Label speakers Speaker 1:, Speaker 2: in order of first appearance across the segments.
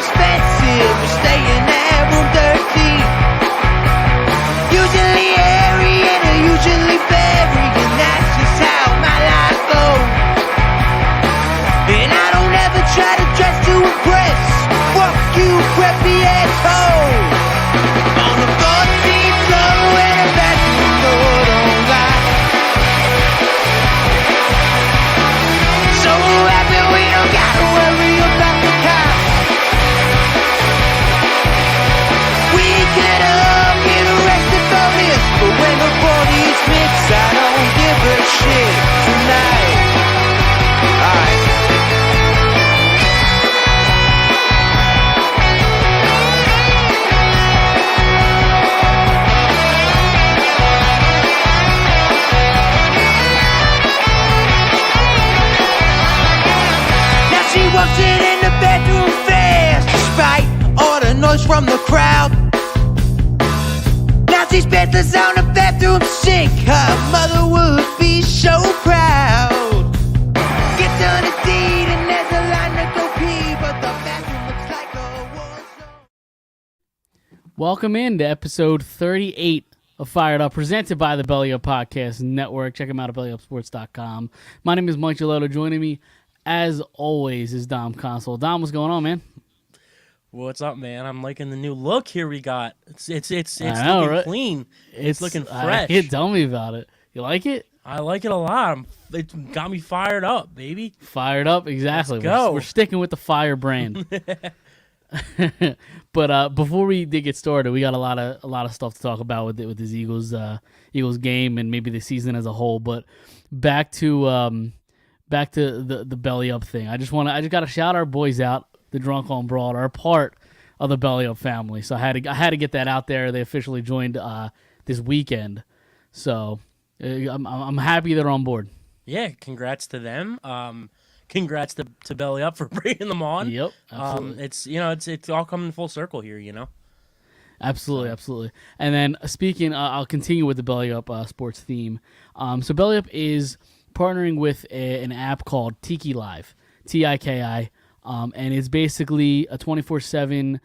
Speaker 1: expensive. We're staying at room 13. Usually airy and usually very, and that's just how my life goes. And I don't ever try to dress to impress. Fuck you, preppy asshole. On the 14th floor and a bathroom door don't lie. So happy we don't gotta worry about the cops. We could all get arrested for this, but when the police mix, I don't give a shit tonight. Alright. She walks in the bedroom fast, despite all the noise from the crowd. Now she's bedless on the bathroom sink. Her mother would be so proud. Gets on a deed and there's a line to go pee, but the bathroom looks like a war zone.
Speaker 2: Welcome into episode 38 of Phired Up, presented by the Belly Up Podcast Network. Check them out at bellyupsports.com. My name is Mike Gilotto. Joining me, as always, is Dom Console. Dom, what's going on, man?
Speaker 3: What's up, man? I'm liking the new look here we got. It's looking
Speaker 2: right?
Speaker 3: clean. It's looking fresh.
Speaker 2: Tell me about it. You like it?
Speaker 3: I like it a lot. It got me fired up, baby.
Speaker 2: Fired up, exactly.
Speaker 3: Let's go.
Speaker 2: We're sticking with the fire brand. But before we did get started, we got a lot of stuff to talk about with this Eagles game and maybe the season as a whole. But back to the belly up thing. I just got to shout our boys out, the Drunk on Broad, are part of the belly up family. So I had to get that out there. They officially joined this weekend, so I'm happy they're on board.
Speaker 3: Yeah, congrats to them. Congrats to Belly Up for bringing them on.
Speaker 2: Yep, absolutely.
Speaker 3: It's all coming full circle here.
Speaker 2: Absolutely. And then speaking, I'll continue with the Belly Up sports theme. So Belly Up is partnering with an app called Tiki Live, Tiki, and it's basically a 24/7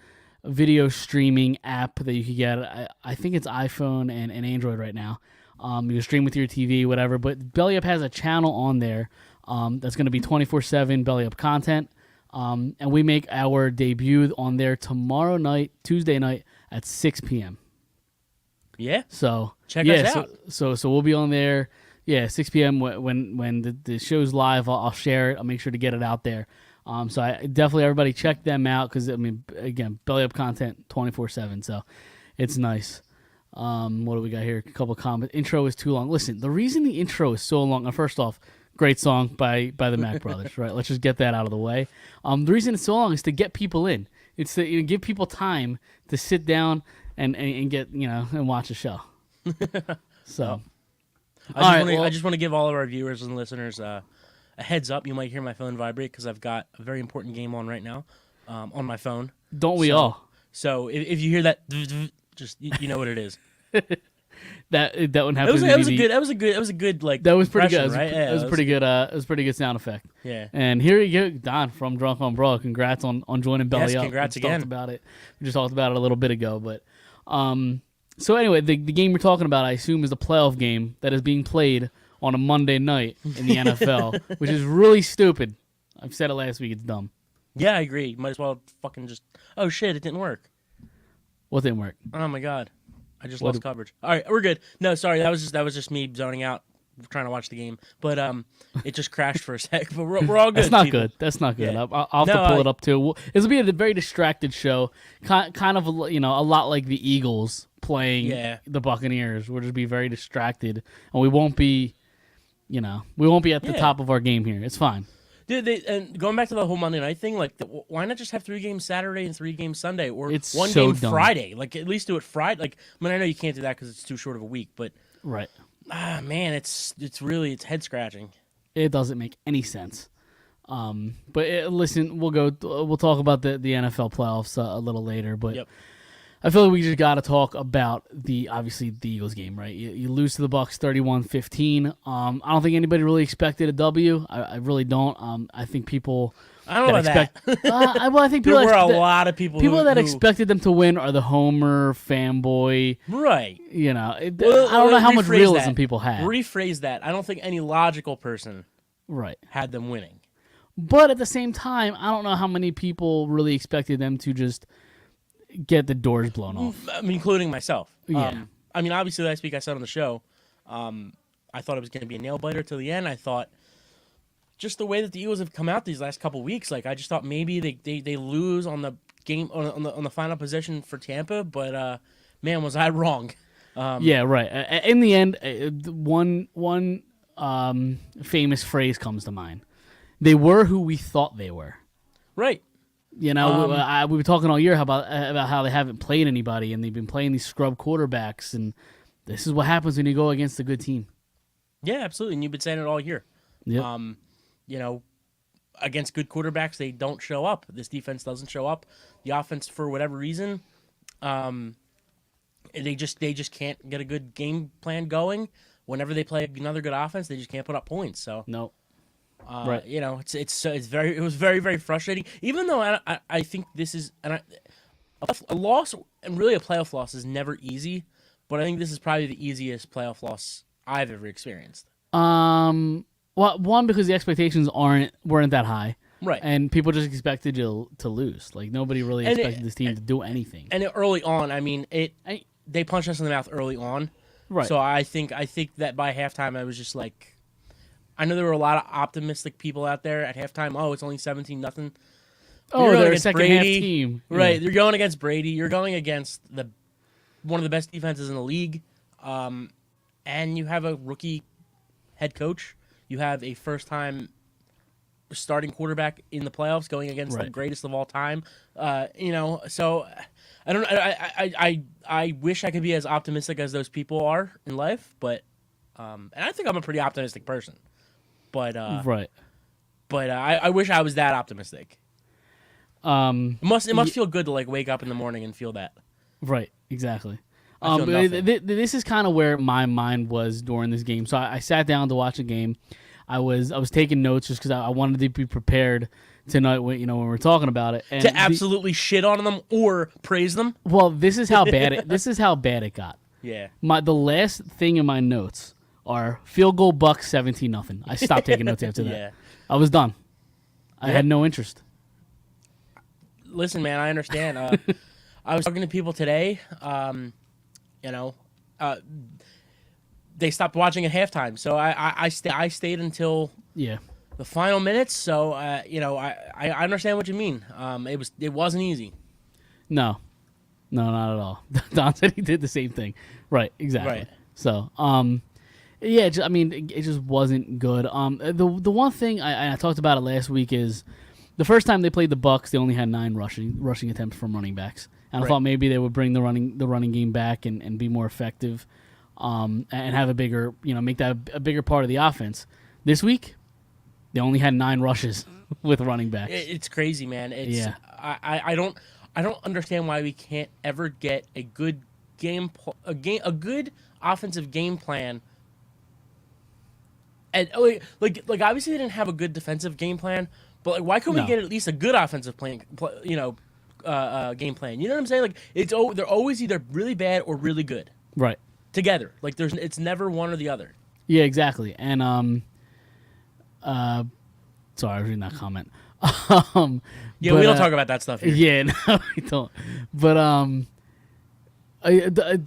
Speaker 2: video streaming app that you can get. I think it's iPhone and Android right now. You can stream with your TV, whatever. But Belly Up has a channel on there that's going to be 24/7 Belly Up content, and we make our debut on there tomorrow night, Tuesday night at 6 p.m.
Speaker 3: Yeah.
Speaker 2: So
Speaker 3: check us out.
Speaker 2: So we'll be on there. Yeah, 6 p.m. when the show's live, I'll share it. I'll make sure to get it out there. So I definitely, everybody check them out because, I mean, again, Belly Up content 24/7, so it's nice. What do we got here? A couple of comments. Intro is too long. Listen, the reason the intro is so long, first off, great song by the Mac Brothers, right? Let's just get that out of the way. The reason it's so long is to get people in. It's to give people time to sit down and get, and watch a show. So...
Speaker 3: I just want to give all of our viewers and listeners a heads up. You might hear my phone vibrate because I've got a very important game on right now on my phone.
Speaker 2: Don't we all?
Speaker 3: So if you hear that, just you know what it is.
Speaker 2: that one happened.
Speaker 3: That was a good like.
Speaker 2: That was pretty good.
Speaker 3: Right?
Speaker 2: It was pretty good. It was a pretty good sound effect.
Speaker 3: Yeah.
Speaker 2: And here you go, Don from Drunk on Broad. Congrats on joining Belly Up.
Speaker 3: Congrats again.
Speaker 2: We just talked about it a little bit ago, but So anyway, the game we're talking about, I assume, is the playoff game that is being played on a Monday night in the NFL, which is really stupid. I've said it last week. It's dumb.
Speaker 3: Yeah, I agree. Might as well fucking just... Oh, shit, it didn't work.
Speaker 2: What didn't work?
Speaker 3: Oh, my God. I just lost coverage. All right, we're good. No, sorry, that was just me zoning out, trying to watch the game. But it just crashed for a sec. But we're all good.
Speaker 2: That's not good.
Speaker 3: Yeah.
Speaker 2: I'll have to pull it up, too. This will be a very distracted show, kind of, a lot like the Eagles playing the Buccaneers. We'll just be very distracted, and we won't be at the top of our game here. It's fine.
Speaker 3: Dude, and going back to the whole Monday night thing, like, why not just have 3 games Saturday and 3 games Sunday, or
Speaker 2: it's
Speaker 3: one
Speaker 2: so
Speaker 3: game
Speaker 2: dumb.
Speaker 3: Friday? Like, at least do it Friday. Like, I mean, I know you can't do that because it's too short of a week, but
Speaker 2: right.
Speaker 3: Man, it's head scratching.
Speaker 2: It doesn't make any sense. But listen, we'll talk about the NFL playoffs a little later, but. Yep. I feel like we just got to talk about the Eagles game, right? You lose to the Bucs 31-15. I don't think anybody really expected a W. I really don't. I think people
Speaker 3: I don't know about
Speaker 2: expect.
Speaker 3: that.
Speaker 2: Well, I think
Speaker 3: There
Speaker 2: people
Speaker 3: were a
Speaker 2: that,
Speaker 3: lot of people
Speaker 2: that
Speaker 3: who
Speaker 2: expected them to win are the Homer fanboy.
Speaker 3: right.
Speaker 2: You know,
Speaker 3: Well,
Speaker 2: I don't know how much
Speaker 3: rephrase
Speaker 2: realism
Speaker 3: that.
Speaker 2: people had.
Speaker 3: Rephrase that. I don't think any logical person
Speaker 2: Right.
Speaker 3: had them winning.
Speaker 2: But at the same time, I don't know how many people really expected them to just get the doors blown off.
Speaker 3: I mean, including myself.
Speaker 2: Yeah.
Speaker 3: I mean, obviously, last week I said on the show, I thought it was going to be a nail biter till the end. I thought just the way that the Eagles have come out these last couple weeks, like I just thought maybe they lose on the game on the final possession for Tampa. But man, was I wrong.
Speaker 2: Yeah, right. In the end, one famous phrase comes to mind. They were who we thought they were.
Speaker 3: Right.
Speaker 2: You know, we were talking all year about how they haven't played anybody, and they've been playing these scrub quarterbacks, and this is what happens when you go against a good team.
Speaker 3: Yeah, absolutely. And you've been saying it all year.
Speaker 2: Yep.
Speaker 3: You know, against good quarterbacks, they don't show up. This defense doesn't show up. The offense, for whatever reason, they just can't get a good game plan going. Whenever they play another good offense, they just can't put up points. So
Speaker 2: No. Right.
Speaker 3: You know, it was very, very frustrating. Even though I think this is a loss, and really a playoff loss is never easy, but I think this is probably the easiest playoff loss I've ever experienced.
Speaker 2: Well, one, because the expectations weren't that high,
Speaker 3: Right.
Speaker 2: and people just expected you to lose. Like nobody really expected this team to do anything.
Speaker 3: And early on, I mean, they punched us in the mouth early on.
Speaker 2: Right.
Speaker 3: So I think that by halftime, I was just like, I know there were a lot of optimistic people out there at halftime. Oh, it's only 17-0.
Speaker 2: Oh, they're a second half team.
Speaker 3: Right.
Speaker 2: Yeah.
Speaker 3: You're going against Brady. You're going against one of the best defenses in the league. And you have a rookie head coach. You have a first-time starting quarterback in the playoffs going against the greatest of all time. You know, so I don't. I wish I could be as optimistic as those people are in life, but and I think I'm a pretty optimistic person. But
Speaker 2: Right.
Speaker 3: But I wish I was that optimistic. It must feel good to like wake up in the morning and feel that.
Speaker 2: Right. Exactly.
Speaker 3: I feel nothing.
Speaker 2: This is kind of where my mind was during this game. So I sat down to watch a game. I was taking notes just because I wanted to be prepared tonight when we're talking about it. And
Speaker 3: to absolutely shit on them or praise them.
Speaker 2: Well, this is how bad it got.
Speaker 3: Yeah.
Speaker 2: The last thing in my notes are field goal Bucks 17-0. I stopped taking notes after that.
Speaker 3: Yeah.
Speaker 2: I was done. I had no interest.
Speaker 3: Listen, man, I understand. I was talking to people today. They stopped watching at halftime, so I stayed until the final minutes. So I understand what you mean. It wasn't easy.
Speaker 2: No, not at all. Don said he did the same thing. Right, exactly.
Speaker 3: Right.
Speaker 2: So it just wasn't good. The one thing I talked about it last week is the first time they played the Bucks, they only had 9 rushing attempts from running backs. And I thought maybe they would bring the running game back and be more effective, and have a bigger, make that a bigger part of the offense. This week, they only had 9 rushes with running backs.
Speaker 3: It's crazy, man. I don't understand why we can't ever get a good a good offensive game plan. And like obviously they didn't have a good defensive game plan, but like why couldn't we get at least a good offensive game plan? You know what I'm saying? Like they're always either really bad or really good.
Speaker 2: Right.
Speaker 3: Together. Like it's never one or the other.
Speaker 2: Yeah, exactly. And sorry, I was reading that comment.
Speaker 3: Yeah, we don't talk about that stuff here.
Speaker 2: Yeah, no, we don't. But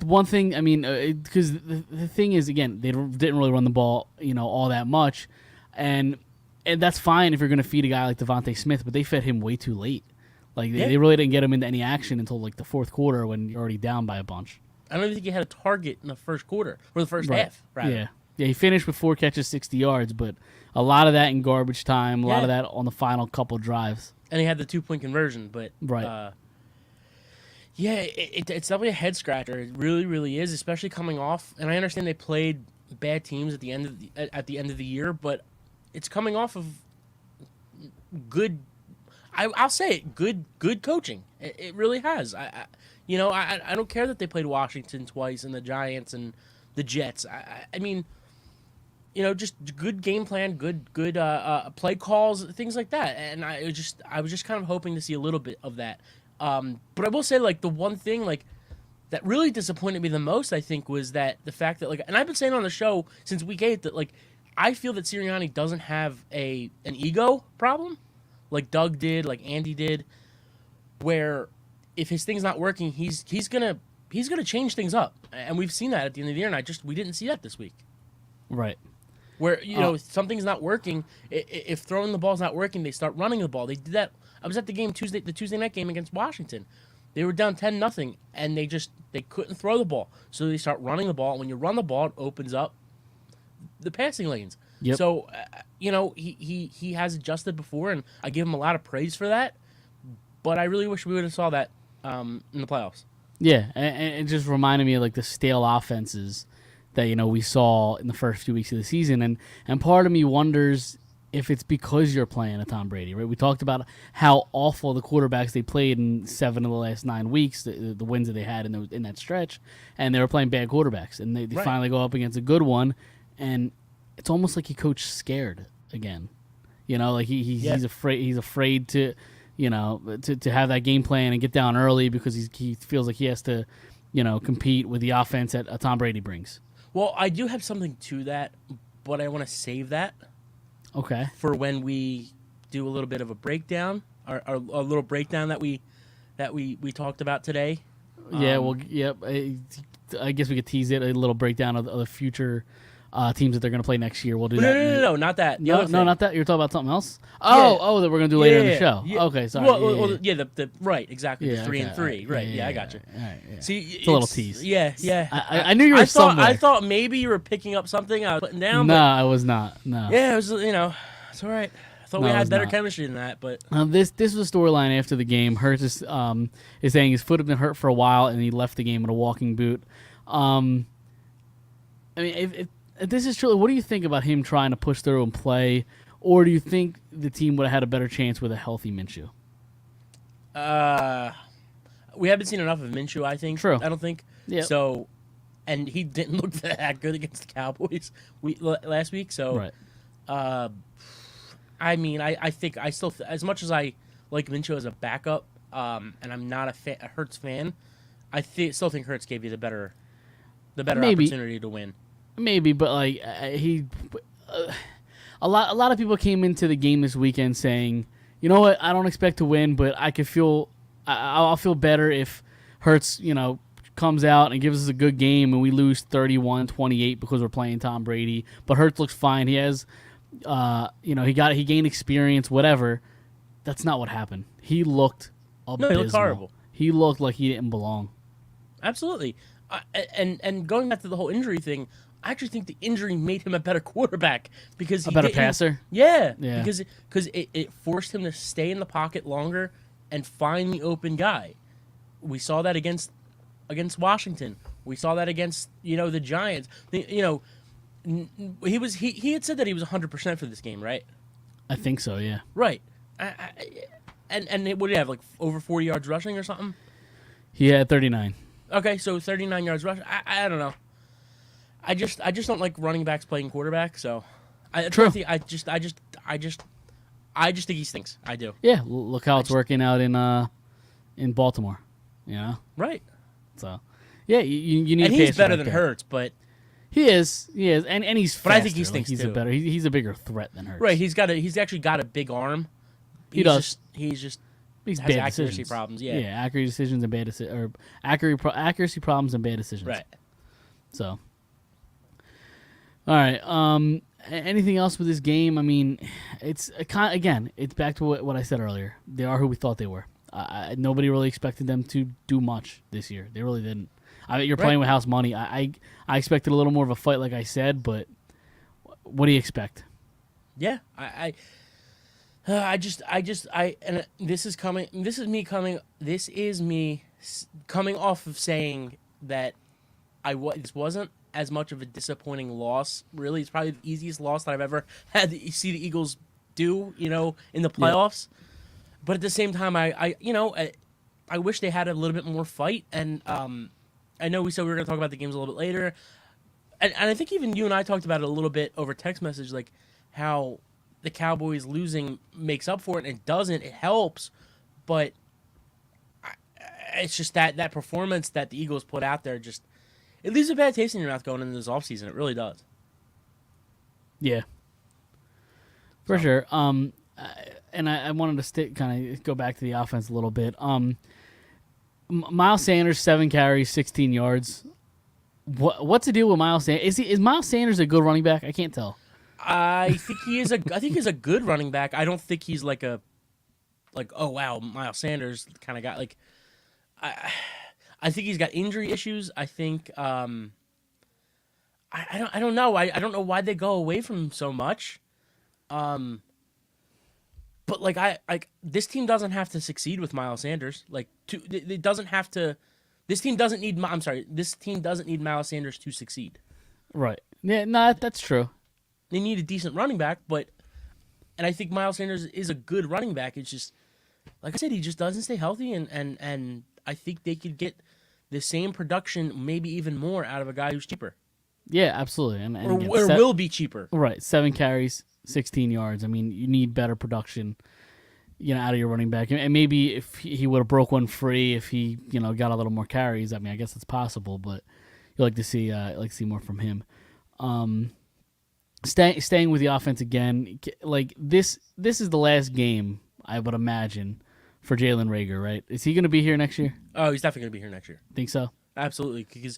Speaker 2: one thing, I mean, because the thing is, again, they didn't really run the ball, all that much, and that's fine if you're going to feed a guy like Devontae Smith, but they fed him way too late. Like they really didn't get him into any action until like the fourth quarter when you're already down by a bunch.
Speaker 3: I don't even think he had a target in the first quarter or the first half. Rather.
Speaker 2: Yeah, he finished with 4 catches, 60 yards, but a lot of that in garbage time, a lot of that on the final couple drives.
Speaker 3: And he had the 2-point conversion, but it's definitely a head scratcher. It really, really is, especially coming off. And I understand they played bad teams at the end of the year, but it's coming off of good. I'll say it, good coaching. It really has. I don't care that they played Washington twice and the Giants and the Jets. I mean, just good game plan, good play calls, things like that. And I was just kind of hoping to see a little bit of that. But I will say, like, the one thing, like, that really disappointed me the most, I think, was that the fact that, like, and I've been saying on the show since week 8 that, like, I feel that Sirianni doesn't have an ego problem, like Doug did, like Andy did, where if his thing's not working, he's gonna change things up, and we've seen that at the end of the year, and we didn't see that this week.
Speaker 2: Right.
Speaker 3: Where something's not working, if throwing the ball's not working, they start running the ball. They did that. I was at the Tuesday night game against Washington. They were down 10-0, and they couldn't throw the ball, so they start running the ball. And when you run the ball, it opens up the passing lanes.
Speaker 2: Yep.
Speaker 3: So he has adjusted before, and I give him a lot of praise for that. But I really wish we would have saw that in the playoffs.
Speaker 2: Yeah, and it just reminded me of like the stale offenses that we saw in the first few weeks of the season, and part of me wonders if it's because you're playing a Tom Brady, right? We talked about how awful the quarterbacks they played in 7 of the last 9 weeks, the wins that they had in that stretch, and they were playing bad quarterbacks, and they
Speaker 3: Right.
Speaker 2: finally go up against a good one, and it's almost like he coached scared again. Like he's afraid to to have that game plan and get down early because he feels like he has to compete with the offense that Tom Brady brings.
Speaker 3: Well, I do have something to that, but I want to save that
Speaker 2: Okay.
Speaker 3: for when we do a little bit of a breakdown, or a little breakdown that we talked about today.
Speaker 2: Yeah, well, yep. I guess we could tease it, a little breakdown of the future teams that they're going to play next year. We'll do that.
Speaker 3: No, not that. The
Speaker 2: No,
Speaker 3: other thing.
Speaker 2: not that. You're talking about something else?
Speaker 3: Yeah.
Speaker 2: Oh, that we're going to do later in the show.
Speaker 3: Yeah.
Speaker 2: Okay, sorry.
Speaker 3: Well, the right, exactly.
Speaker 2: Yeah,
Speaker 3: the 3
Speaker 2: okay,
Speaker 3: and 3.
Speaker 2: alright.
Speaker 3: Right.
Speaker 2: Yeah,
Speaker 3: Yeah, I
Speaker 2: yeah,
Speaker 3: got you.
Speaker 2: all right, yeah.
Speaker 3: See,
Speaker 2: It's a little tease.
Speaker 3: Yeah.
Speaker 2: I knew you were somewhere.
Speaker 3: I thought maybe you were picking up something I was putting down.
Speaker 2: No,
Speaker 3: But
Speaker 2: I was not. No.
Speaker 3: yeah, it was. It's all right. I thought
Speaker 2: No,
Speaker 3: we
Speaker 2: it
Speaker 3: had
Speaker 2: was
Speaker 3: better
Speaker 2: not.
Speaker 3: chemistry than that, but
Speaker 2: This was a storyline after the game. Hurts is saying his foot had been hurt for a while, and he left the game in a walking boot. I mean, if this is true, what do you think about him trying to push through and play, or do you think the team would have had a better chance with a healthy Minshew?
Speaker 3: we haven't seen enough of Minshew. I think.
Speaker 2: True.
Speaker 3: I don't think.
Speaker 2: Yep.
Speaker 3: So, and he didn't look that good against the Cowboys last week. So,
Speaker 2: Right.
Speaker 3: I mean, I think I still, as much as I like Minshew as a backup, and I'm not a Hurts fan, I still think Hurts gave you the better
Speaker 2: Maybe.
Speaker 3: opportunity to win.
Speaker 2: Maybe, but like a lot of people came into the game this weekend saying, you know what, I don't expect to win, but I'll feel better if Hurts, comes out and gives us a good game and we lose 31-28 because we're playing Tom Brady. But Hurts looks fine. He has, he gained experience, whatever. That's not what happened. He looked abysmal.
Speaker 3: No, he looked horrible.
Speaker 2: He looked like he didn't belong.
Speaker 3: Absolutely. And going back to the whole injury thing, I actually think the injury made him a better quarterback because
Speaker 2: A better passer?
Speaker 3: Yeah,
Speaker 2: Yeah.
Speaker 3: because it forced him to stay in the pocket longer and find the open guy. We saw that against Washington. We saw that against the Giants. He had said that he was 100% for this game, right?
Speaker 2: I think so, yeah.
Speaker 3: Right. And what do you have, like over 40 yards rushing or something?
Speaker 2: He had 39.
Speaker 3: Okay, so 39 yards rush. I don't know. I just don't like running backs playing quarterback. So,
Speaker 2: True.
Speaker 3: I just think he stinks. I do.
Speaker 2: Yeah, look how it's working out in Baltimore.
Speaker 3: Right.
Speaker 2: So, yeah, you need.
Speaker 3: And
Speaker 2: a
Speaker 3: he's
Speaker 2: passer
Speaker 3: better
Speaker 2: like
Speaker 3: than
Speaker 2: that.
Speaker 3: Hurts, but
Speaker 2: He is, and he's.
Speaker 3: But I think he
Speaker 2: faster.
Speaker 3: stinks,
Speaker 2: he's
Speaker 3: too.
Speaker 2: He's a bigger threat than Hurts.
Speaker 3: right. He's actually got a big arm.
Speaker 2: He does.
Speaker 3: He's just
Speaker 2: He's
Speaker 3: has
Speaker 2: bad
Speaker 3: accuracy
Speaker 2: decisions.
Speaker 3: problems. Yeah.
Speaker 2: accuracy decisions and bad accuracy problems and bad decisions.
Speaker 3: Right.
Speaker 2: So, all right. Anything else with this game? I mean, it's it's back to what I said earlier. They are who we thought they were. Nobody really expected them to do much this year. They really didn't. You're playing with house money. I expected a little more of a fight, like I said, but what do you expect?
Speaker 3: Yeah. And this is me coming off of saying that this wasn't as much of a disappointing loss. Really, it's probably the easiest loss that I've ever had to see the Eagles do, in the playoffs. Yeah. But at the same time, I wish they had a little bit more fight. And I know we said we were going to talk about the games a little bit later. and I think even you and I talked about it a little bit over text message, like how the Cowboys losing makes up for it, and it doesn't. It helps, but it's just that performance that the Eagles put out there just it leaves a bad taste in your mouth going into this offseason. It really does.
Speaker 2: Yeah, for sure. And I wanted to kind of go back to the offense a little bit. Miles Sanders, 7 carries, 16 yards. What's the deal with Miles Sanders? Is Miles Sanders a good running back? I can't tell.
Speaker 3: I think he's a good running back. I don't think he's like oh wow, Miles Sanders kind of got like I think he's got injury issues. I think I don't know. I don't know why they go away from him so much. But this team doesn't have to succeed with Miles Sanders. It doesn't have to. This team doesn't need. I'm sorry. This team doesn't need Miles Sanders to succeed.
Speaker 2: Right. Yeah. No, that's true.
Speaker 3: They need a decent running back, and I think Miles Sanders is a good running back. It's just, like I said, he just doesn't stay healthy, and I think they could get the same production, maybe even more, out of a guy who's cheaper.
Speaker 2: Yeah, absolutely. And
Speaker 3: or
Speaker 2: again,
Speaker 3: will be cheaper.
Speaker 2: Right. 7 carries, 16 yards. I mean, you need better production, out of your running back. And maybe if he would have broke one free, if he, got a little more carries, I mean, I guess it's possible, but you like to see more from him. Staying with the offense again, like this is the last game, I would imagine, for Jalen Reagor, right? Is he going to be here next year?
Speaker 3: Oh, he's definitely going to be here next year.
Speaker 2: Think so?
Speaker 3: Absolutely. Because,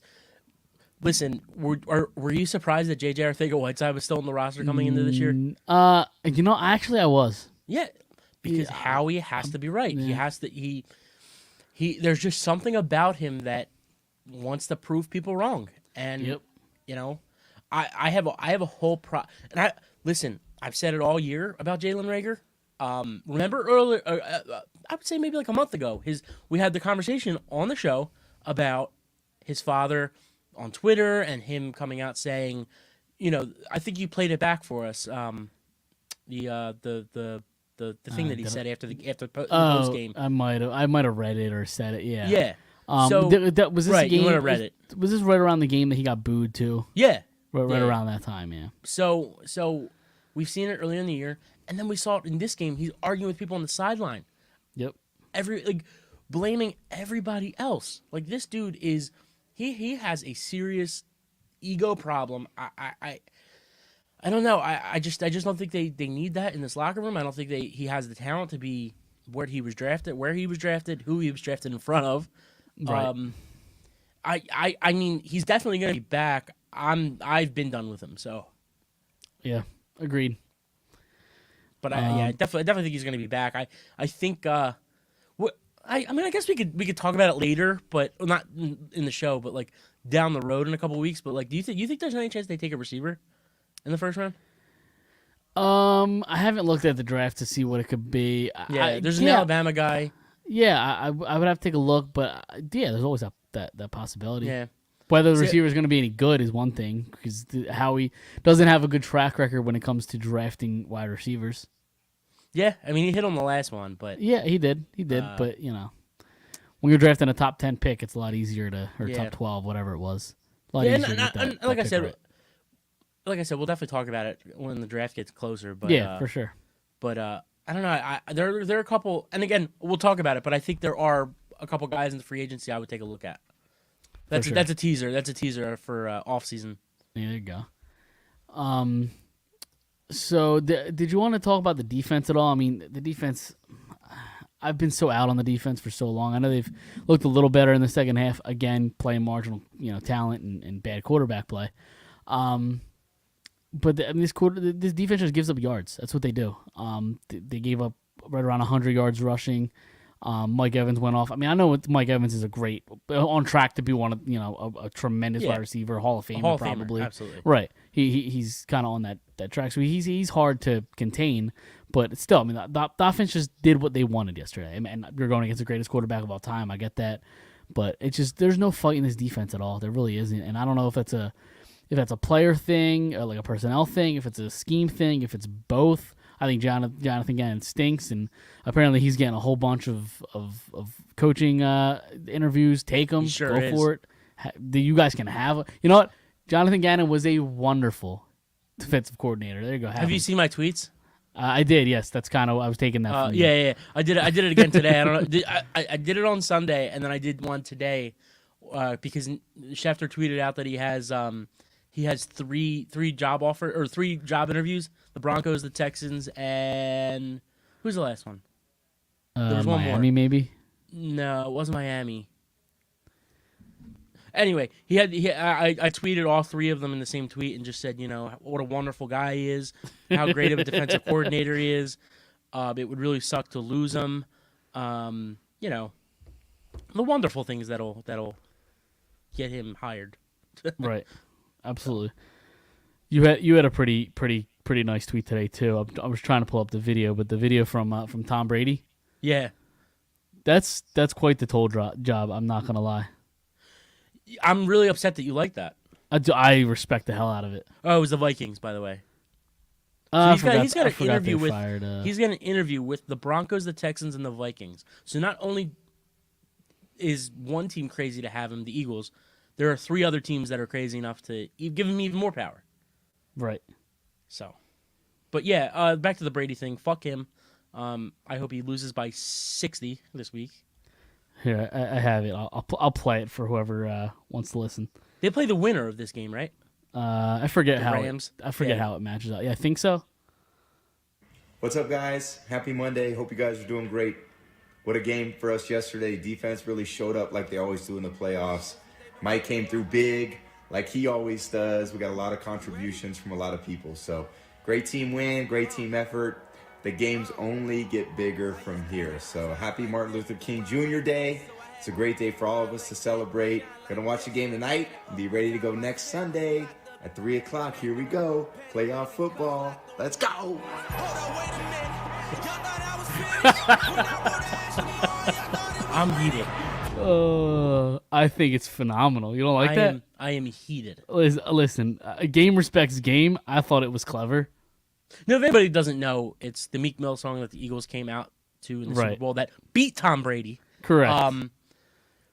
Speaker 3: listen, were you surprised that J.J. Arcega-Whiteside was still on the roster coming into this year?
Speaker 2: Actually, I was.
Speaker 3: Yeah, because Howie has to be right.
Speaker 2: Yeah.
Speaker 3: He has to. He. There's just something about him that wants to prove people wrong, and I have a whole and listen. I've said it all year about Jalen Reagor. Remember earlier, I would say maybe like a month ago, we had the conversation on the show about his father on Twitter and him coming out saying, I think you played it back for us. The thing that he said after the post game.
Speaker 2: I might have read it or said it. Yeah.
Speaker 3: Yeah.
Speaker 2: So was this
Speaker 3: right,
Speaker 2: a game?
Speaker 3: You would have read it.
Speaker 2: Was this right around the game that he got booed too?
Speaker 3: Yeah.
Speaker 2: Right around that time. Yeah.
Speaker 3: So we've seen it earlier in the year, and then we saw it in this game. He's arguing with people on the sideline.
Speaker 2: Yep.
Speaker 3: Blaming everybody else. Like, this dude is he has a serious ego problem. I don't know. I just don't think they need that in this locker room. I don't think he has the talent to be where he was drafted, who he was drafted in front of.
Speaker 2: Right.
Speaker 3: I mean, he's definitely going to be back. I've been done with him. So.
Speaker 2: Yeah. Agreed.
Speaker 3: But I definitely think he's going to be back. I think. I guess we could talk about it later, but not in the show, but like down the road in a couple of weeks. But like, do you think there's any chance they take a receiver in the first round?
Speaker 2: I haven't looked at the draft to see what it could be.
Speaker 3: Yeah, there's an Alabama guy.
Speaker 2: Yeah, I would have to take a look, but there's always that possibility.
Speaker 3: Yeah.
Speaker 2: Whether the receiver is going to be any good is one thing, because Howie doesn't have a good track record when it comes to drafting wide receivers.
Speaker 3: Yeah, I mean, he hit on the last one, but
Speaker 2: yeah, he did. But when you're drafting a top 10 pick, it's a lot easier top 12, whatever it was. A lot easier to get that
Speaker 3: like I
Speaker 2: pick
Speaker 3: said,
Speaker 2: right.
Speaker 3: Like I said, we'll definitely talk about it when the draft gets closer. But
Speaker 2: yeah, for sure.
Speaker 3: But I don't know. There are a couple, and again, we'll talk about it. But I think there are a couple guys in the free agency I would take a look at. That's a teaser. That's a teaser for off season.
Speaker 2: Yeah, there you go. So did you want to talk about the defense at all? I mean, the defense. I've been so out on the defense for so long. I know they've looked a little better in the second half. Again, playing marginal, talent and bad quarterback play. But this defense just gives up yards. That's what they do. They gave up right around 100 yards rushing. Mike Evans went off. I mean, I know Mike Evans is on track to be one of a tremendous wide receiver, Hall of Famer probably.
Speaker 3: Absolutely.
Speaker 2: Right. He's kind of on that track. So he's hard to contain, but still, I mean, the offense just did what they wanted yesterday. And you're going against the greatest quarterback of all time. I get that, but it's just there's no fight in this defense at all. There really isn't, and I don't know if that's a player thing or like a personnel thing, if it's a scheme thing, if it's both. I think Jonathan Gannon stinks, and apparently he's getting a whole bunch of coaching interviews. Take them,
Speaker 3: Sure
Speaker 2: go
Speaker 3: is.
Speaker 2: for it. You guys can have. You know what? Jonathan Gannon was a wonderful defensive coordinator. There you go.
Speaker 3: Have you seen my tweets?
Speaker 2: I did. Yes, that's kind of I was taking that. From you.
Speaker 3: Yeah. I did it again today. I don't know. I did it on Sunday, and then I did one today because Schefter tweeted out that he has three job interviews: the Broncos, the Texans, and who's the last one? There was one
Speaker 2: Miami,
Speaker 3: more.
Speaker 2: Maybe.
Speaker 3: No, it wasn't Miami. Anyway, I tweeted all three of them in the same tweet and just said, what a wonderful guy he is, how great of a defensive coordinator he is. It would really suck to lose him. The wonderful things that'll get him hired.
Speaker 2: Right. Absolutely. You had a pretty nice tweet today too. I was trying to pull up the video, but the video from Tom Brady.
Speaker 3: Yeah.
Speaker 2: That's quite the toll job. I'm not gonna lie.
Speaker 3: I'm really upset that you like that.
Speaker 2: I respect the hell out of it.
Speaker 3: Oh, it was the Vikings, by the way. He's got an interview with he's got an interview with the Broncos, the Texans, and the Vikings. So not only is one team crazy to have him, the Eagles, there are three other teams that are crazy enough to give him even more power.
Speaker 2: Right.
Speaker 3: So, but yeah, back to the Brady thing. Fuck him. I hope he loses by 60 this week.
Speaker 2: Here, I have it. I'll play it for whoever wants to listen.
Speaker 3: They play the winner of this game, right?
Speaker 2: I forget
Speaker 3: The
Speaker 2: how
Speaker 3: Rams?
Speaker 2: how it matches out. Yeah, I think so.
Speaker 4: What's up, guys? Happy Monday. Hope you guys are doing great. What a game for us yesterday. Defense really showed up like they always do in the playoffs. Mike came through big like he always does. We got a lot of contributions from a lot of people. So great team win, great team effort. The games only get bigger from here. So happy Martin Luther King Jr. Day. It's a great day for all of us to celebrate. Gonna watch the game tonight and be ready to go next Sunday at 3 o'clock. Here we go. Playoff football. Let's go.
Speaker 3: I'm heated.
Speaker 2: I think it's phenomenal. You don't like that?
Speaker 3: I am heated.
Speaker 2: Listen, game respects game. I thought it was clever.
Speaker 3: Now, if anybody doesn't know, it's the Meek Mill song that the Eagles came out to in the Super Bowl that beat Tom Brady.
Speaker 2: Correct.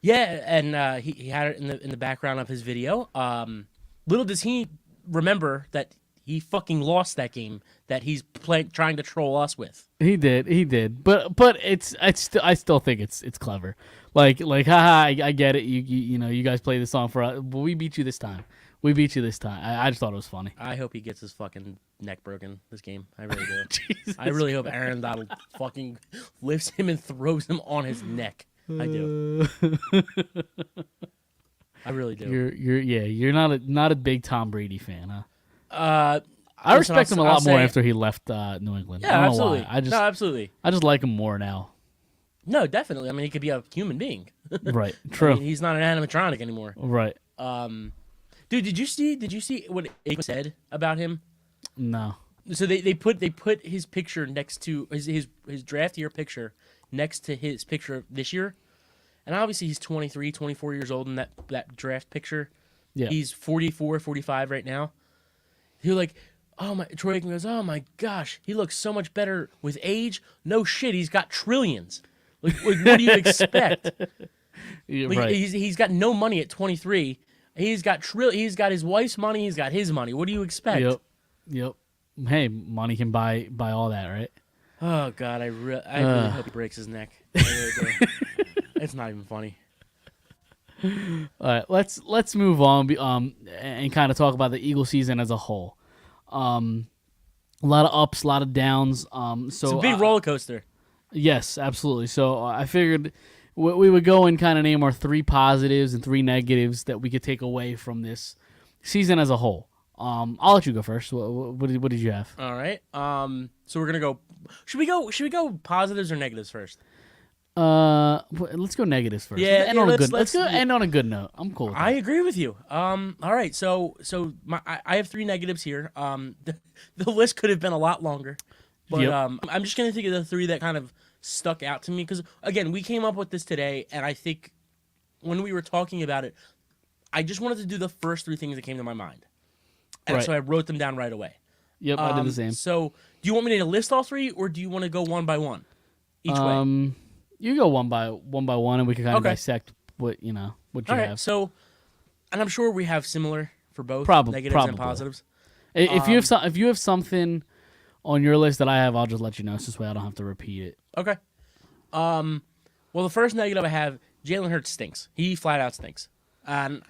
Speaker 3: Yeah, and he had it in the background of his video. Little does he remember that he fucking lost that game that he's trying to troll us with.
Speaker 2: He did. But I still think it's clever. Like haha, I get it. You guys play the song for us, but we beat you this time. I just thought it was funny.
Speaker 3: I hope he gets his fucking neck broken this game. I really do. I really hope Aaron Donald fucking lifts him and throws him on his neck. I do. I really do.
Speaker 2: You're not a big Tom Brady fan, huh? I respect him a lot more after he left New England.
Speaker 3: Yeah,
Speaker 2: I don't
Speaker 3: absolutely.
Speaker 2: know why.
Speaker 3: Absolutely.
Speaker 2: I just like him more now.
Speaker 3: No, definitely. I mean, he could be a human being.
Speaker 2: Right. True.
Speaker 3: I mean, he's not an animatronic anymore.
Speaker 2: Right.
Speaker 3: Dude, did you see what it said about him?
Speaker 2: No.
Speaker 3: So they put his picture next to his draft year picture next to his picture this year. And obviously he's 23, 24 years old in that draft picture.
Speaker 2: Yeah.
Speaker 3: He's 44, 45 right now. He like, Troy Aikman goes, oh my gosh, he looks so much better with age. No shit, he's got trillions. Like what do you expect?
Speaker 2: Right.
Speaker 3: He's got no money at 23. He's got his wife's money. He's got his money. What do you expect?
Speaker 2: Yep. Hey, money can buy all that, right?
Speaker 3: Oh God, I really hope he breaks his neck. I really do. It's not even funny.
Speaker 2: All right, let's move on. And kind of talk about the Eagle season as a whole. A lot of ups, a lot of downs. So
Speaker 3: it's a big roller coaster.
Speaker 2: Yes, absolutely. So I figured we would go and kind of name our 3 positives and 3 negatives that we could take away from this season as a whole. I'll let you go first. What did you have?
Speaker 3: All right. So we're gonna go. Should we go positives or negatives first?
Speaker 2: Let's go negatives first.
Speaker 3: Yeah,
Speaker 2: let's go end on a good note. I'm cool with that.
Speaker 3: I agree with you. All right. So I have 3 negatives here. The list could have been a lot longer, but
Speaker 2: Yep.
Speaker 3: I'm just gonna think of the 3 that kind of stuck out to me because again, we came up with this today, and I think when we were talking about it, I just wanted to do the first 3 things that came to my mind, and
Speaker 2: Right.
Speaker 3: so I wrote them down right away.
Speaker 2: Yep, I did the same.
Speaker 3: So, do you want me to list all 3, or do you want to go one by one each way?
Speaker 2: You go one by one, and we can kind of
Speaker 3: Okay.
Speaker 2: dissect what you
Speaker 3: All
Speaker 2: have.
Speaker 3: right. So, and I'm sure we have similar for both negatives
Speaker 2: probably.
Speaker 3: and positives.
Speaker 2: If you have something on your list that I have, I'll just let you know. So this way I don't have to repeat it.
Speaker 3: Okay. Well, the first negative I have, Jalen Hurts stinks. He flat out stinks. And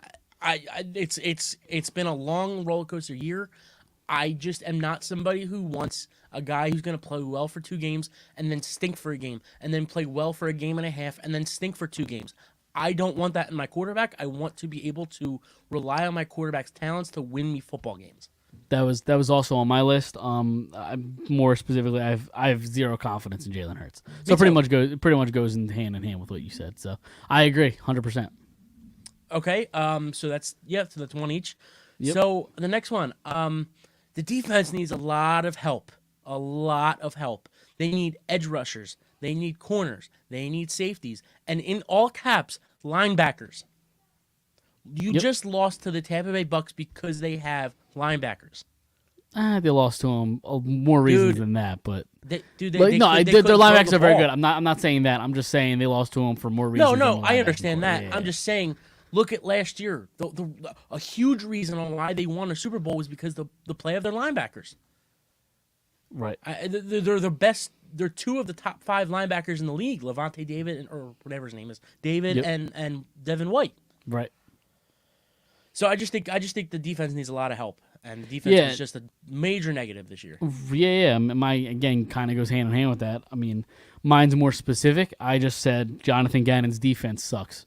Speaker 3: it's been a long roller coaster year. I just am not somebody who wants a guy who's going to play well for 2 games and then stink for a game, and then play well for a game and a half and then stink for 2 games. I don't want that in my quarterback. I want to be able to rely on my quarterback's talents to win me football games.
Speaker 2: That was also on my list. More specifically, I have zero confidence in Jalen Hurts. So pretty much goes in hand with what you said. So I agree, 100%.
Speaker 3: Okay. So that's 1 each.
Speaker 2: Yep.
Speaker 3: So the next one, the defense needs a lot of help. A lot of help. They need edge rushers. They need corners. They need safeties. And in all caps, linebackers. You just lost to the Tampa Bay Bucks because they have linebackers.
Speaker 2: They lost to them more reasons than that, but
Speaker 3: their
Speaker 2: linebackers are very good. I'm not saying that. I'm just saying they lost to them for more reasons.
Speaker 3: No, I understand that. Yeah. I'm just saying. Look at last year. A huge reason on why they won a Super Bowl was because the play of their linebackers.
Speaker 2: Right.
Speaker 3: They're the best. They're 2 of the top 5 linebackers in the league. Levante David or whatever his name is, David and Devin White.
Speaker 2: Right.
Speaker 3: So I just think the defense needs a lot of help, and the defense is just a major negative this year.
Speaker 2: Yeah. My again kind of goes hand in hand with that. I mean, mine's more specific. I just said Jonathan Gannon's defense sucks.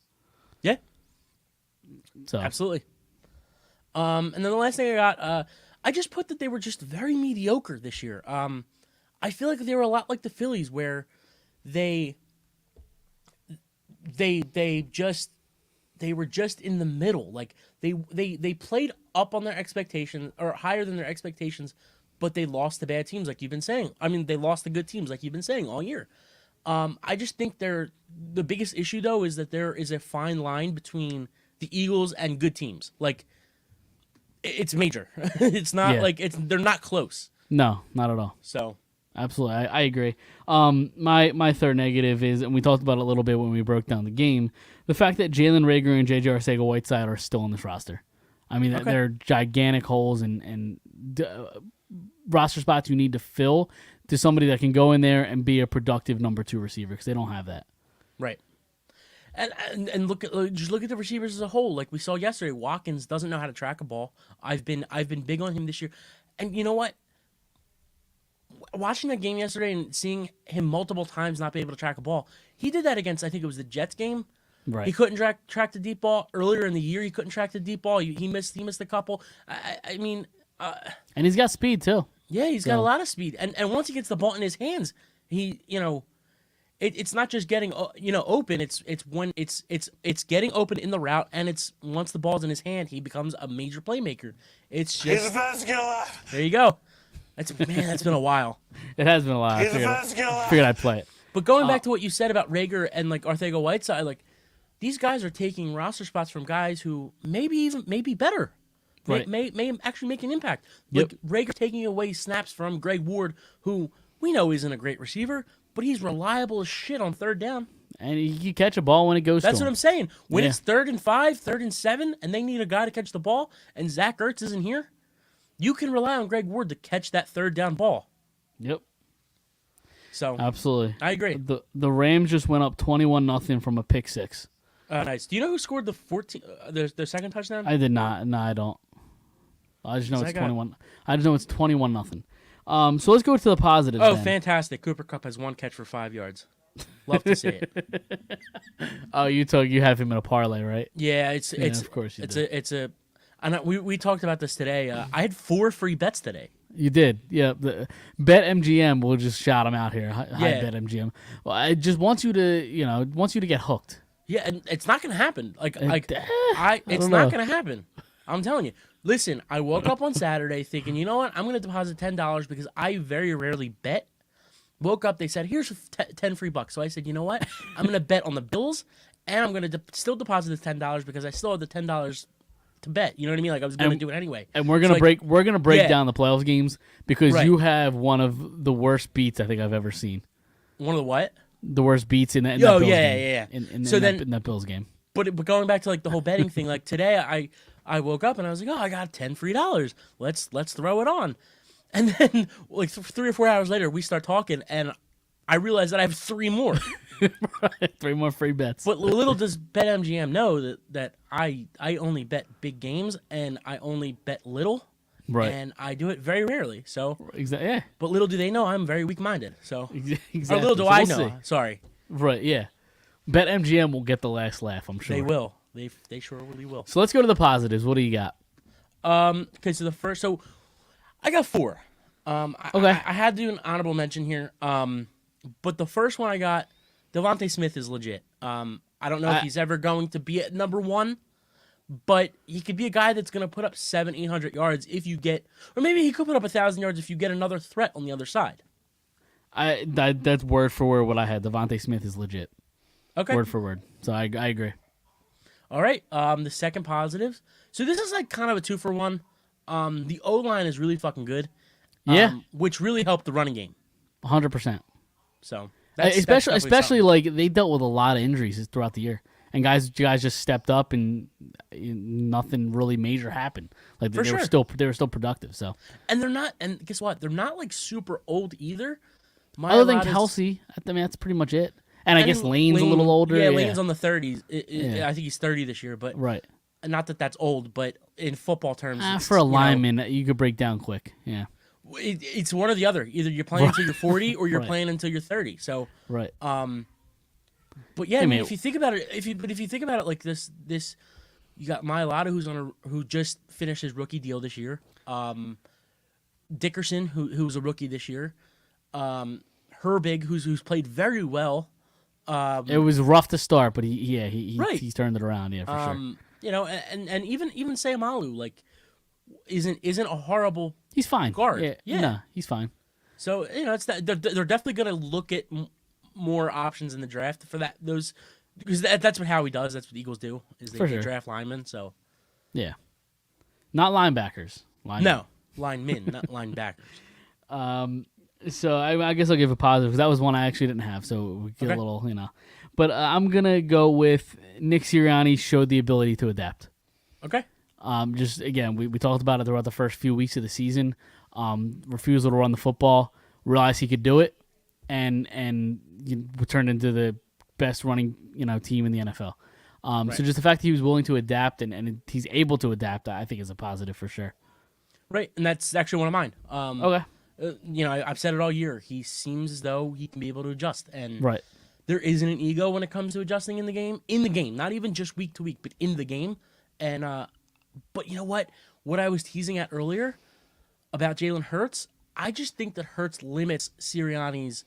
Speaker 3: Yeah.
Speaker 2: So
Speaker 3: absolutely. And then the last thing I got, I just put that they were just very mediocre this year. I feel like they were a lot like the Phillies, where they were just in the middle. Like they played up on their expectations or higher than their expectations, but they lost to bad teams, like you've been saying. I mean, they lost to good teams, like you've been saying all year. I just think the biggest issue though is that there is a fine line between the Eagles and good teams. Like it's major. It's not like they're not close.
Speaker 2: No, not at all.
Speaker 3: So
Speaker 2: absolutely, I agree. My third negative is, and we talked about it a little bit when we broke down the game, the fact that Jalen Reagor and J.J. Arcega-Whiteside are still on this roster. I mean, they're gigantic holes and roster spots you need to fill to somebody that can go in there and be a productive number 2 receiver, because they don't have that.
Speaker 3: Right. And look at the receivers as a whole. Like we saw yesterday, Watkins doesn't know how to track a ball. I've been big on him this year, and you know what? Watching that game yesterday and seeing him multiple times not be able to track a ball, he did that against, I think it was the Jets game.
Speaker 2: Right.
Speaker 3: He couldn't track the deep ball earlier in the year. He couldn't track the deep ball. He missed a couple. I mean,
Speaker 2: and he's got speed too.
Speaker 3: Yeah, he's got a lot of speed, and once he gets the ball in his hands, it's not just getting open. It's when it's getting open in the route, and it's once the ball's in his hand, he becomes a major playmaker. It's just
Speaker 5: he's the best killer.
Speaker 3: There you go. That's been a while.
Speaker 2: It has been a while.
Speaker 5: He's the best killer.
Speaker 2: Figured I'd play it.
Speaker 3: But going back to what you said about Reagor and like Arcega-Whiteside, like these guys are taking roster spots from guys who may be better.
Speaker 2: Right.
Speaker 3: May actually make an impact.
Speaker 2: Yep.
Speaker 3: Like Reagor taking away snaps from Greg Ward, who we know isn't a great receiver, but he's reliable as shit on third down.
Speaker 2: And he can catch a ball when it goes
Speaker 3: That's
Speaker 2: to
Speaker 3: what
Speaker 2: him.
Speaker 3: I'm saying. When it's 3rd and 5, 3rd and 7, and they need a guy to catch the ball, and Zach Ertz isn't here, you can rely on Greg Ward to catch that 3rd down ball.
Speaker 2: Yep.
Speaker 3: So
Speaker 2: absolutely,
Speaker 3: I agree.
Speaker 2: The Rams just went up 21-0 from a pick six.
Speaker 3: Nice. Do you know who scored the 14? The second touchdown?
Speaker 2: I did not. No, I don't. I just know it's 21. I just know it's 21-0. So let's go to the positives.
Speaker 3: Oh,
Speaker 2: then.
Speaker 3: Fantastic! Cooper Kupp has 1 catch for 5 yards. Love to see it.
Speaker 2: Oh, you have him in a parlay, right?
Speaker 3: Yeah, it's
Speaker 2: of course you did.
Speaker 3: it's a. And we talked about this today. I had 4 free bets today.
Speaker 2: You did, yeah. BetMGM will just shout him out here. Hi, BetMGM. Well, I just want you to get hooked.
Speaker 3: Yeah, and it's not gonna happen. It's
Speaker 2: don't
Speaker 3: not
Speaker 2: know.
Speaker 3: gonna happen. I'm telling you. Listen, I woke up on Saturday thinking, you know what? I'm gonna deposit $10 because I very rarely bet. Woke up, they said, here's 10 free bucks. So I said, you know what? I'm gonna bet on the Bills, and I'm gonna still deposit this $10 because I still have the $10 to bet. You know what I mean? Like I was gonna do it anyway.
Speaker 2: And we're gonna break down the playoffs games because
Speaker 3: Right.
Speaker 2: you have one of the worst beats I think I've ever seen.
Speaker 3: One of the what?
Speaker 2: The worst beats in that Bills game.
Speaker 3: Yeah.
Speaker 2: In
Speaker 3: So
Speaker 2: that Bills game.
Speaker 3: But going back to like the whole betting thing, like today I woke up and I was like, oh, I got $10 free. Let's throw it on. And then like 3 or 4 hours later, we start talking, and I realize that I have 3 more.
Speaker 2: 3 more free bets.
Speaker 3: But little does BetMGM know that I only bet big games, and I only bet little.
Speaker 2: Right.
Speaker 3: And I do it very rarely. So,
Speaker 2: Exactly. Yeah.
Speaker 3: but little do they know I'm very weak-minded. So,
Speaker 2: Exactly.
Speaker 3: or little do
Speaker 2: So
Speaker 3: I
Speaker 2: we'll
Speaker 3: know.
Speaker 2: see.
Speaker 3: Sorry,
Speaker 2: Right. Yeah. BetMGM will get the last laugh, I'm sure.
Speaker 3: they will. They sure really will.
Speaker 2: So let's go to the positives. What do you got?
Speaker 3: Okay, so I got 4.
Speaker 2: Okay.
Speaker 3: I had to do an honorable mention here. But the first one I got, Devontae Smith is legit. I don't know if he's ever going to be at number 1, but he could be a guy that's going to put up 700-800 yards if you get, or maybe he could put up 1,000 yards if you get another threat on the other side.
Speaker 2: That's word for word what I had. Devontae Smith is legit.
Speaker 3: Okay.
Speaker 2: Word for word. So I agree.
Speaker 3: All right. The second positive. So this is like kind of a 2-for-1. The O-line is really fucking good.
Speaker 2: Yeah.
Speaker 3: Which really helped the running game.
Speaker 2: 100%.
Speaker 3: So
Speaker 2: especially like they dealt with a lot of injuries throughout the year, and guys just stepped up, and nothing really major happened. Like they were still productive. So,
Speaker 3: and they're not. And guess what? They're not like super old either.
Speaker 2: Other than Kelsey, I mean that's pretty much it. And I guess Lane's a little older.
Speaker 3: Yeah, Lane's on the 30s. I think he's 30 this year, but
Speaker 2: right.
Speaker 3: Not that that's old, but in football terms,
Speaker 2: for a lineman, you could break down quick. Yeah.
Speaker 3: It's one or the other. Either you're playing until you're 40 or you're playing until you're 30. So,
Speaker 2: right.
Speaker 3: But yeah, I mean, if you think about it, if you think about it like this, you got Mailata who just finished his rookie deal this year. Dickerson who's a rookie this year. Herbig who's played very well.
Speaker 2: It was rough to start, but he's turned it around. Yeah, for sure.
Speaker 3: You know, and even Sayamalu like isn't a horrible.
Speaker 2: He's fine.
Speaker 3: Guard. Yeah.
Speaker 2: No, he's fine.
Speaker 3: So you know, it's that they're definitely going to look at more options in the draft for those because that's what Howie does. That's what Eagles do is they draft linemen. So
Speaker 2: yeah, not linebackers.
Speaker 3: No, linemen, not linebackers.
Speaker 2: So I guess I'll give a positive because that was one I actually didn't have. So we get a little, But I'm gonna go with Nick Sirianni showed the ability to adapt.
Speaker 3: Okay.
Speaker 2: Just again, we talked about it throughout the first few weeks of the season. Refusal to run the football, realized he could do it, and turned into the best running team in the NFL. So just the fact that he was willing to adapt and he's able to adapt, I think is a positive for sure.
Speaker 3: Right, and that's actually one of mine.
Speaker 2: Okay.
Speaker 3: I've said it all year. He seems as though he can be able to adjust, and
Speaker 2: right.
Speaker 3: There isn't an ego when it comes to adjusting in the game. In the game, not even just week to week, but in the game. And but you know what? What I was teasing at earlier about Jalen Hurts, I just think that Hurts limits Sirianni's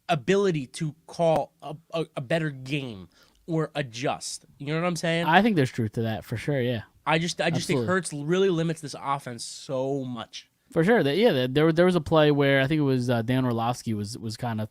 Speaker 3: ability to call a better game or adjust. You know what I'm saying?
Speaker 2: I think there's truth to that for sure. Yeah.
Speaker 3: I just think Hurts really limits this offense so much.
Speaker 2: For sure. There was a play where I think it was Dan Orlovsky was kind of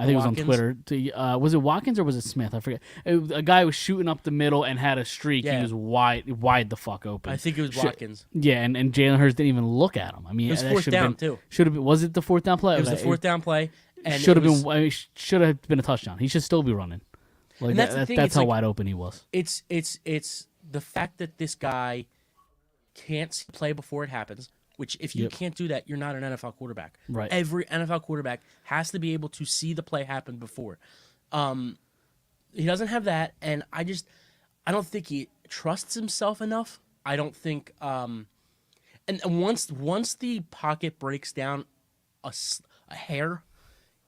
Speaker 2: I think
Speaker 3: Watkins?
Speaker 2: it was on Twitter. Was it Watkins or was it Smith? I forget. A guy was shooting up the middle and had a streak.
Speaker 3: Yeah.
Speaker 2: He was wide the fuck open.
Speaker 3: I think it was Watkins.
Speaker 2: Yeah, and Jalen Hurts didn't even look at him. I mean,
Speaker 3: It was fourth down too.
Speaker 2: Should have been. Was it the fourth down play?
Speaker 3: It was the fourth down play. And
Speaker 2: should have been a touchdown. He should still be running. Like
Speaker 3: and that's the thing.
Speaker 2: That's how
Speaker 3: like,
Speaker 2: wide open he was.
Speaker 3: It's the fact that this guy can't see play before it happens. Which, if you can't do that, you're not an NFL quarterback.
Speaker 2: Right.
Speaker 3: Every NFL quarterback has to be able to see the play happen before. He doesn't have that, and I don't think he trusts himself enough. I don't think, and once the pocket breaks down a hair,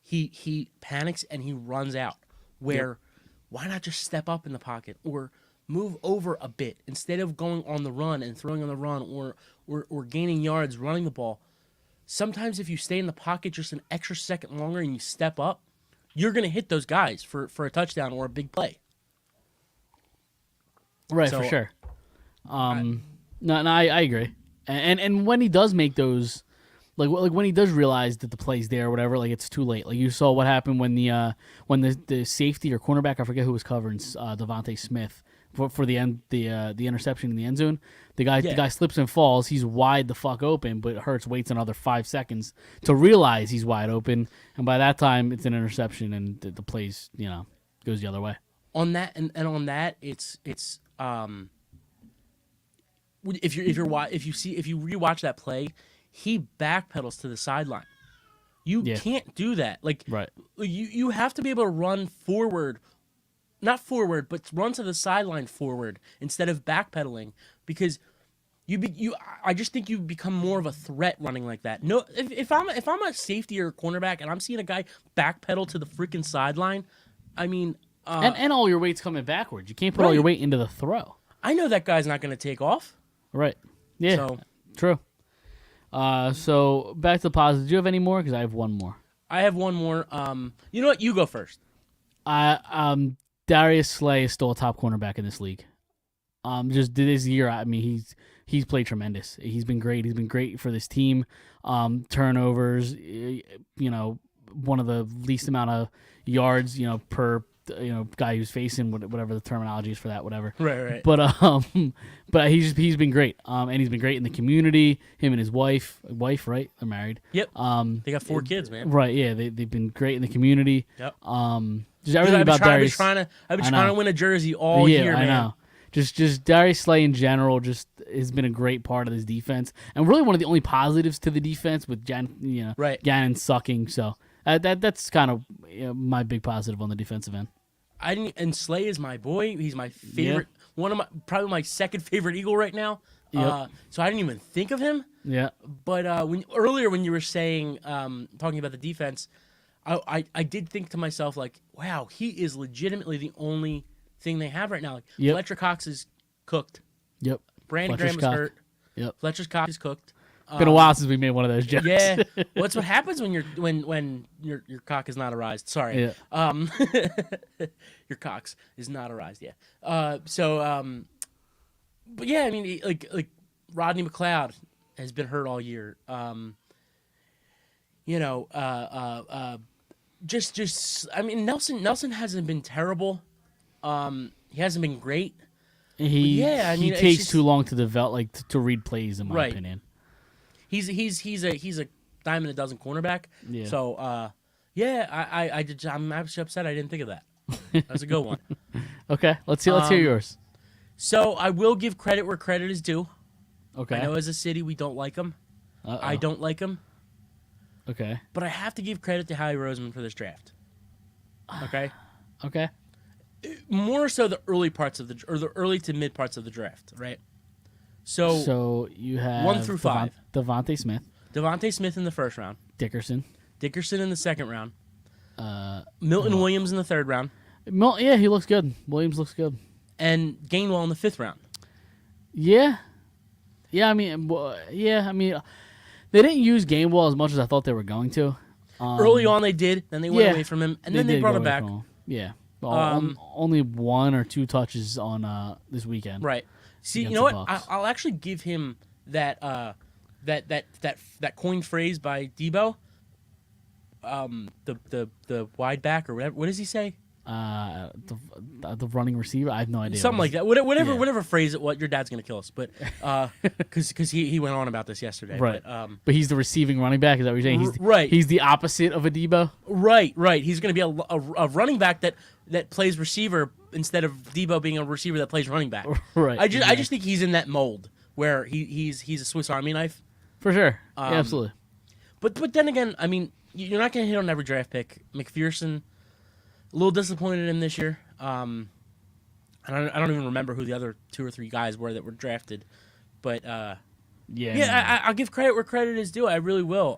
Speaker 3: he panics and he runs out. Why not just step up in the pocket or move over a bit instead of going on the run and throwing on the run or gaining yards running the ball. Sometimes if you stay in the pocket just an extra second longer and you step up, you're going to hit those guys for a touchdown or a big play.
Speaker 2: Right, for sure. I agree. And when he does make those, like when he does realize that the play's there or whatever, like it's too late. Like you saw what happened when the safety or cornerback, I forget who was covering Devontae Smith for the interception in the end zone. The guy slips and falls. He's wide the fuck open, but Hurts waits another 5 seconds to realize he's wide open, and by that time it's an interception and the plays goes the other way.
Speaker 3: On that and on that, it's if you rewatch that play, he backpedals to the sideline. You can't do that. Like
Speaker 2: Right.
Speaker 3: you have to be able to run forward, not forward, but run to the sideline forward instead of backpedaling, because I just think you become more of a threat running like that. No, if I'm a safety or a cornerback and I'm seeing a guy backpedal to the freaking sideline, I mean,
Speaker 2: and all your weight's coming backwards. You can't put all your weight into the throw.
Speaker 3: I know that guy's not going to take off.
Speaker 2: Right. Yeah.
Speaker 3: So,
Speaker 2: True. So back to the positives. Do you have any more? Because I have one more.
Speaker 3: I have one more. You know what? You go first.
Speaker 2: Darius Slay is still a top cornerback in this league. Just this year, I mean, he's played tremendous. He's been great. He's been great for this team. Turnovers, one of the least amount of yards, per guy who's facing, whatever the terminology is for that, whatever.
Speaker 3: Right.
Speaker 2: But he's been great. And he's been great in the community. Him and his wife, right? They're married.
Speaker 3: Yep. They got 4 kids, man.
Speaker 2: Right. Yeah. They've been great in the community.
Speaker 3: Yep.
Speaker 2: Just everything about Darius.
Speaker 3: I've been trying to win a jersey all year, man.
Speaker 2: I know. Just Darius Slay in general just has been a great part of this defense, and really one of the only positives to the defense with Gannon sucking. So that's kind of my big positive on the defensive end.
Speaker 3: And Slay is my boy. He's my favorite. Probably my second favorite Eagle right now.
Speaker 2: Yep.
Speaker 3: So I didn't even think of him.
Speaker 2: Yeah.
Speaker 3: But earlier when you were saying talking about the defense, I did think to myself, like, wow, he is legitimately the only thing they have right now. Like, Fletcher Cox is cooked.
Speaker 2: Yep.
Speaker 3: Brandon Graham is hurt.
Speaker 2: Yep.
Speaker 3: Fletcher's Cox is cooked.
Speaker 2: Been a while since we made one of those jokes.
Speaker 3: Yeah. What's what happens when your cock is not arised? Sorry.
Speaker 2: Yeah.
Speaker 3: Your cox is not arised. Yeah. But yeah, I mean, like Rodney McLeod has been hurt all year. Just I mean, Nelson hasn't been terrible. He hasn't been great.
Speaker 2: He
Speaker 3: it's
Speaker 2: takes
Speaker 3: just
Speaker 2: too long to develop, to read plays, in my opinion.
Speaker 3: He's a dime in a dozen cornerback.
Speaker 2: Yeah.
Speaker 3: So I'm actually upset I didn't think of that. That's a good one.
Speaker 2: Okay, let's hear yours.
Speaker 3: So I will give credit where credit is due.
Speaker 2: Okay.
Speaker 3: I know as a city we don't like him. I don't like him.
Speaker 2: Okay.
Speaker 3: But I have to give credit to Howie Roseman for this draft. Okay.
Speaker 2: Okay.
Speaker 3: More so the early parts of the early to mid parts of the draft, right? So
Speaker 2: you have
Speaker 3: 1 through 5.
Speaker 2: Devontae Smith.
Speaker 3: Devontae Smith in the first round.
Speaker 2: Dickerson
Speaker 3: in the second round. Milton Williams in the third round.
Speaker 2: Yeah, he looks good. Williams looks good.
Speaker 3: And Gainwell in the fifth round.
Speaker 2: Yeah. I mean, they didn't use Gainwell as much as I thought they were going to.
Speaker 3: Early on they did, then they went away from him, and then they brought him back.
Speaker 2: Yeah. Well, only 1 or 2 touches on this weekend.
Speaker 3: Right. See, you know what? I'll actually give him that coined phrase by Debo. The wide back or whatever. What does he say?
Speaker 2: The running receiver. I have no idea.
Speaker 3: Something like that. Whatever phrase it. What your dad's gonna kill us, but because he went on about this yesterday.
Speaker 2: Right. But he's the receiving running back. Is that what you're saying?
Speaker 3: Right.
Speaker 2: He's the opposite of a Debo.
Speaker 3: Right. He's gonna be a running back that plays receiver instead of Debo being a receiver that plays running back.
Speaker 2: Right.
Speaker 3: I just think he's in that mold where he's a Swiss Army knife.
Speaker 2: For sure. Yeah, absolutely.
Speaker 3: But then again, I mean, you're not gonna hit on every draft pick. McPherson. A little disappointed in him this year. I don't even remember who the other 2 or 3 guys were that were drafted, but I'll give credit where credit is due. I really will.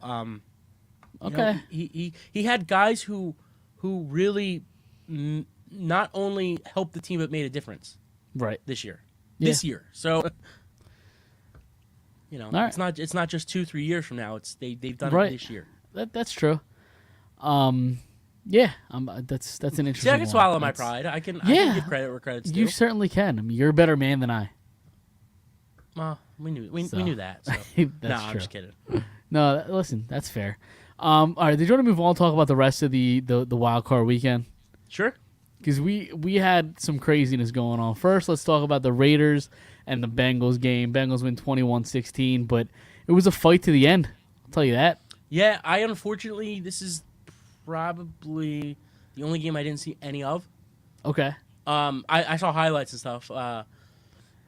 Speaker 2: Okay.
Speaker 3: He had guys who really not only helped the team but made a difference.
Speaker 2: Right.
Speaker 3: This year.
Speaker 2: Yeah.
Speaker 3: This year. So
Speaker 2: right.
Speaker 3: it's not just 2-3 years from now. They've done it this year.
Speaker 2: That's true. Yeah, that's an interesting.
Speaker 3: See, I can swallow my pride. I can give credit where credit's due.
Speaker 2: You certainly can. I mean, you're a better man than I.
Speaker 3: Well, we knew that. So. I'm just kidding.
Speaker 2: No, listen, that's fair. All right, did you want to move on and talk about the rest of the wild card weekend?
Speaker 3: Sure.
Speaker 2: Because we had some craziness going on. First, let's talk about the Raiders and the Bengals game. Bengals win 21-16, but it was a fight to the end. I'll tell you that.
Speaker 3: Yeah, unfortunately, this is probably the only game I didn't see any of.
Speaker 2: Okay.
Speaker 3: I saw highlights and stuff.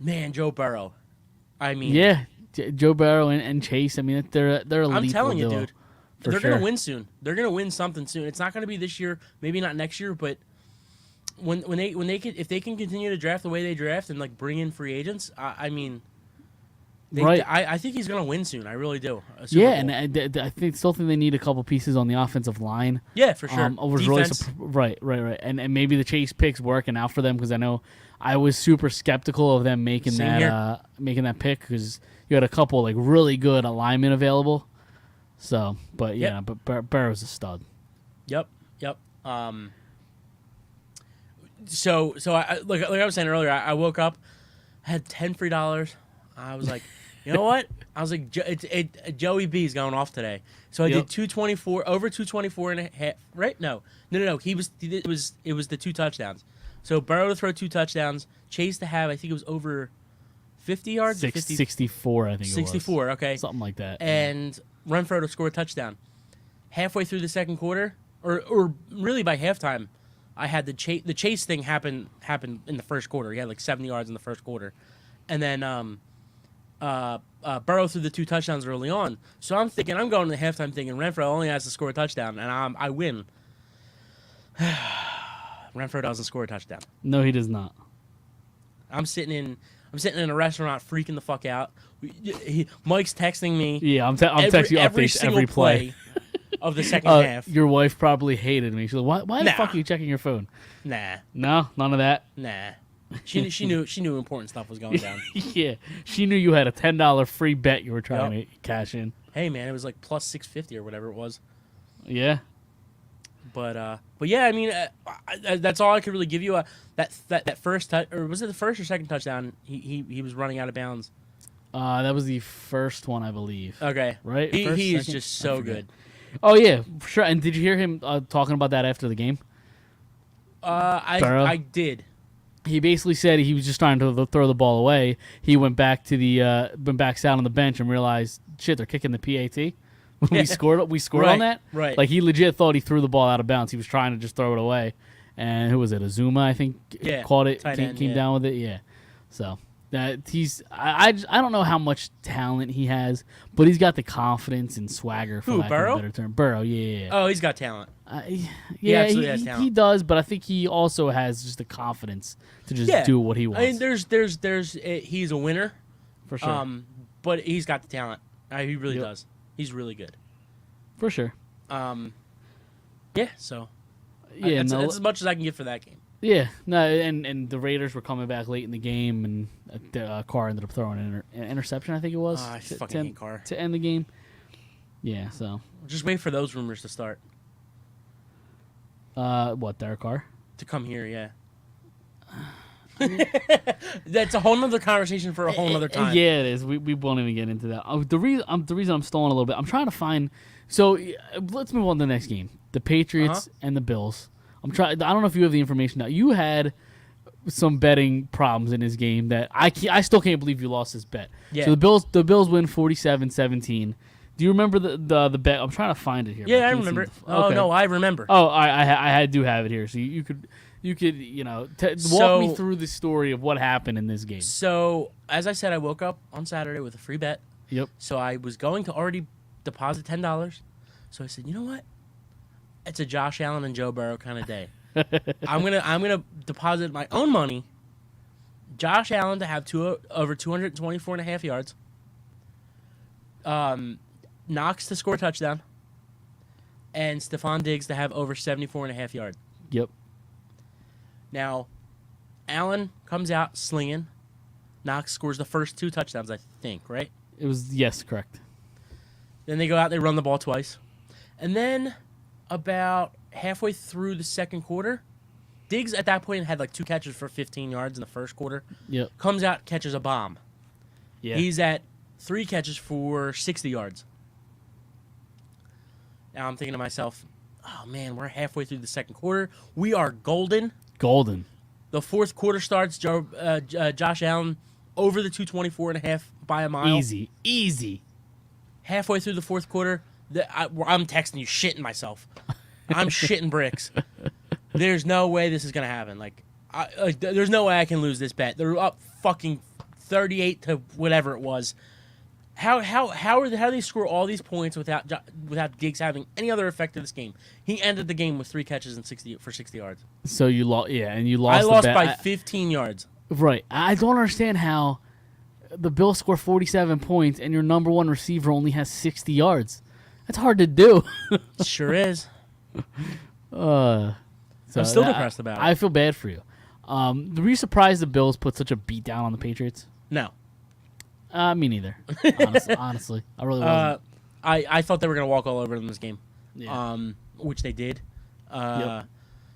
Speaker 3: Man, Joe Burrow. I mean,
Speaker 2: Yeah, Joe Burrow and Chase. I mean, they're a
Speaker 3: I'm
Speaker 2: lethal
Speaker 3: telling you,
Speaker 2: duo,
Speaker 3: dude.
Speaker 2: for
Speaker 3: They're
Speaker 2: sure.
Speaker 3: gonna win soon. They're gonna win something soon. It's not gonna be this year, maybe not next year, but when they can, if they can continue to draft the way they draft and like bring in free agents, I mean,
Speaker 2: Right.
Speaker 3: I think he's gonna win soon. I really do. A Super
Speaker 2: Yeah,
Speaker 3: Bowl.
Speaker 2: and I still think they need a couple pieces on the offensive line.
Speaker 3: Yeah, for sure.
Speaker 2: I was really
Speaker 3: Defense.
Speaker 2: right, and maybe the Chase pick's working out for them because I know I was super skeptical of them making
Speaker 3: Same
Speaker 2: that pick because you had a couple like really good alignment available. So, but yeah,
Speaker 3: Yep.
Speaker 2: but Burrow's a stud.
Speaker 3: Yep. So like I was saying earlier, I woke up, had $10 free. I was like, you know what? I was like, Joey B's going off today. So I
Speaker 2: Yep.
Speaker 3: did 224 over 224 and a half. Right? No. It was the 2 touchdowns. So Burrow to throw 2 touchdowns, Chase to have I think it was over 50 yards.
Speaker 2: 64, I think.
Speaker 3: 64.
Speaker 2: It was.
Speaker 3: Okay.
Speaker 2: Something like that.
Speaker 3: And Renfro to score a touchdown. Halfway through the second quarter, or really by halftime, I had the chase thing happen in the first quarter. He had like 70 yards in the first quarter, and then Burrow threw the 2 touchdowns early on. So I'm going to the halftime thinking Renfro only has to score a touchdown, and I win. Renfro doesn't score a touchdown.
Speaker 2: No, he does not.
Speaker 3: I'm sitting in a restaurant freaking the fuck out. Mike's texting me.
Speaker 2: Yeah, I'm texting you
Speaker 3: every
Speaker 2: updates
Speaker 3: single
Speaker 2: every play.
Speaker 3: of the second half.
Speaker 2: Your wife probably hated me. She's like, why the
Speaker 3: Nah.
Speaker 2: fuck are you checking your phone?
Speaker 3: Nah.
Speaker 2: No, none of that.
Speaker 3: Nah. She knew important stuff was going down.
Speaker 2: Yeah, she knew you had a $10 free bet you were trying to cash in.
Speaker 3: Hey man, it was like plus 650 or whatever it was.
Speaker 2: Yeah.
Speaker 3: But yeah, I mean, that's all I could really give you. That first or was it the first or second touchdown? He was running out of bounds.
Speaker 2: That was the first one, I believe.
Speaker 3: Okay,
Speaker 2: Right?
Speaker 3: He
Speaker 2: First,
Speaker 3: is
Speaker 2: second?
Speaker 3: just
Speaker 2: I
Speaker 3: so
Speaker 2: forget.
Speaker 3: good.
Speaker 2: Oh yeah, sure. And did you hear him talking about that after the game? Burrow?
Speaker 3: I did.
Speaker 2: He basically said he was just trying to throw the ball away. He went back sat on the bench and realized, shit, they're kicking the PAT. We scored
Speaker 3: Right,
Speaker 2: on that.
Speaker 3: right.
Speaker 2: Like he legit thought he threw the ball out of bounds. He was trying to just throw it away. And who was it? Azuma, I think, caught it.
Speaker 3: Tight
Speaker 2: Came
Speaker 3: end,
Speaker 2: down with it. Yeah. So that I don't know how much talent he has, but he's got the confidence and swagger for
Speaker 3: Who,
Speaker 2: lack of
Speaker 3: Burrow?
Speaker 2: a better term. Burrow, yeah.
Speaker 3: Oh, he's got talent.
Speaker 2: Yeah,
Speaker 3: absolutely has talent.
Speaker 2: he does, but I think he also has just the confidence to just do what he wants.
Speaker 3: I mean, he's a winner.
Speaker 2: for sure.
Speaker 3: But he's got the talent. He really
Speaker 2: Yep.
Speaker 3: does. He's really good.
Speaker 2: For sure.
Speaker 3: Yeah. So
Speaker 2: Yeah,
Speaker 3: that's,
Speaker 2: no,
Speaker 3: that's as much as I can get for that game.
Speaker 2: yeah, no, and the Raiders were coming back late in the game, and the Carr ended up throwing an interception, I think it was,
Speaker 3: I fucking hate Carr.
Speaker 2: to end the game. Yeah, so
Speaker 3: Just wait for those rumors to start
Speaker 2: what, Derek Carr?
Speaker 3: to come here. Yeah. That's a whole nother conversation for a whole nother time.
Speaker 2: Yeah, it is. We won't even get into that. The reason I'm stalling a little bit, I'm trying to find. So let's move on to the next game: the Patriots and the Bills. I don't know if you have the information now. You had some betting problems in this game that I still can't believe you lost this bet.
Speaker 3: Yeah.
Speaker 2: So the Bills win 47-17. Do you remember the bet? I'm trying to find it here. but
Speaker 3: Yeah, I
Speaker 2: can't
Speaker 3: remember.
Speaker 2: seem
Speaker 3: It.
Speaker 2: to-
Speaker 3: Oh
Speaker 2: okay.
Speaker 3: no, I remember.
Speaker 2: Oh, I do have it here. So you could walk me
Speaker 3: So-
Speaker 2: through the story of what happened in this game.
Speaker 3: So as I said, I woke up on Saturday with a free bet.
Speaker 2: Yep.
Speaker 3: So I was going to already deposit $10. So I said, you know what? It's a Josh Allen and Joe Burrow kind of day. I'm gonna deposit my own money. Josh Allen to have over 224 and a half yards. Knox to score a touchdown. And Stephon Diggs to have over 74 and a half yards.
Speaker 2: Yep.
Speaker 3: Now, Allen comes out slinging. Knox scores the first 2 touchdowns, I think, right?
Speaker 2: It was correct.
Speaker 3: Then they go out, they run the ball twice. And then about halfway through the second quarter, Diggs at that point had like 2 catches for 15 yards in the first quarter.
Speaker 2: Yep.
Speaker 3: Comes out, catches a bomb.
Speaker 2: Yeah.
Speaker 3: He's at 3 catches for 60 yards. Now I'm thinking to myself, oh man, we're halfway through the second quarter. We are golden.
Speaker 2: golden.
Speaker 3: The fourth quarter starts. Josh Allen over the 224 and a half by a mile.
Speaker 2: Easy.
Speaker 3: Halfway through the fourth quarter, I'm texting you, shitting myself. I'm shitting bricks. There's no way this is gonna happen. There's no way I can lose this bet. They're up fucking 38 to whatever it was. How do they score all these points without Diggs having any other effect of this game? He ended the game with 3 catches and 60 yards.
Speaker 2: So you lost, and you lost.
Speaker 3: I lost
Speaker 2: the bet.
Speaker 3: by 15 yards.
Speaker 2: Right. I don't understand how the Bills score 47 points and your number one receiver only has 60 yards. That's hard to do.
Speaker 3: Sure is.
Speaker 2: So
Speaker 3: I'm still depressed about it.
Speaker 2: I feel bad for you. Were you surprised the Bills put such a beat down on the Patriots?
Speaker 3: No.
Speaker 2: Me neither. Honestly, I really wasn't.
Speaker 3: I thought they were going to walk all over them in this game,
Speaker 2: Yeah.
Speaker 3: which they did.
Speaker 2: Yep.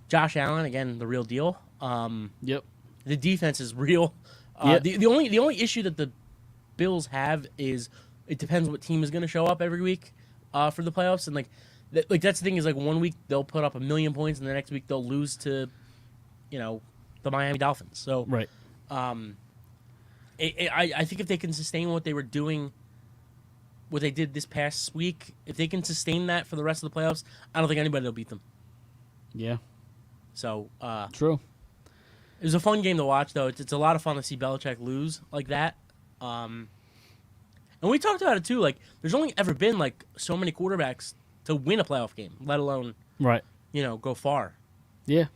Speaker 3: Josh Allen, again, the real deal.
Speaker 2: Yep.
Speaker 3: The defense is real.
Speaker 2: Yep.
Speaker 3: The only issue that the Bills have is it depends what team is going to show up every week for the playoffs, and that's the thing is like 1 week they'll put up 1,000,000 points, and the next week they'll lose to, the Miami Dolphins. So
Speaker 2: Right.
Speaker 3: I think if they can sustain what they were doing, what they did this past week, if they can sustain that for the rest of the playoffs, I don't think anybody will beat them.
Speaker 2: Yeah.
Speaker 3: So
Speaker 2: True.
Speaker 3: it was a fun game to watch, though. It's a lot of fun to see Belichick lose like that. And we talked about it too. Like, there's only ever been like so many quarterbacks to win a playoff game, let alone
Speaker 2: Right.
Speaker 3: go far.
Speaker 2: Yeah.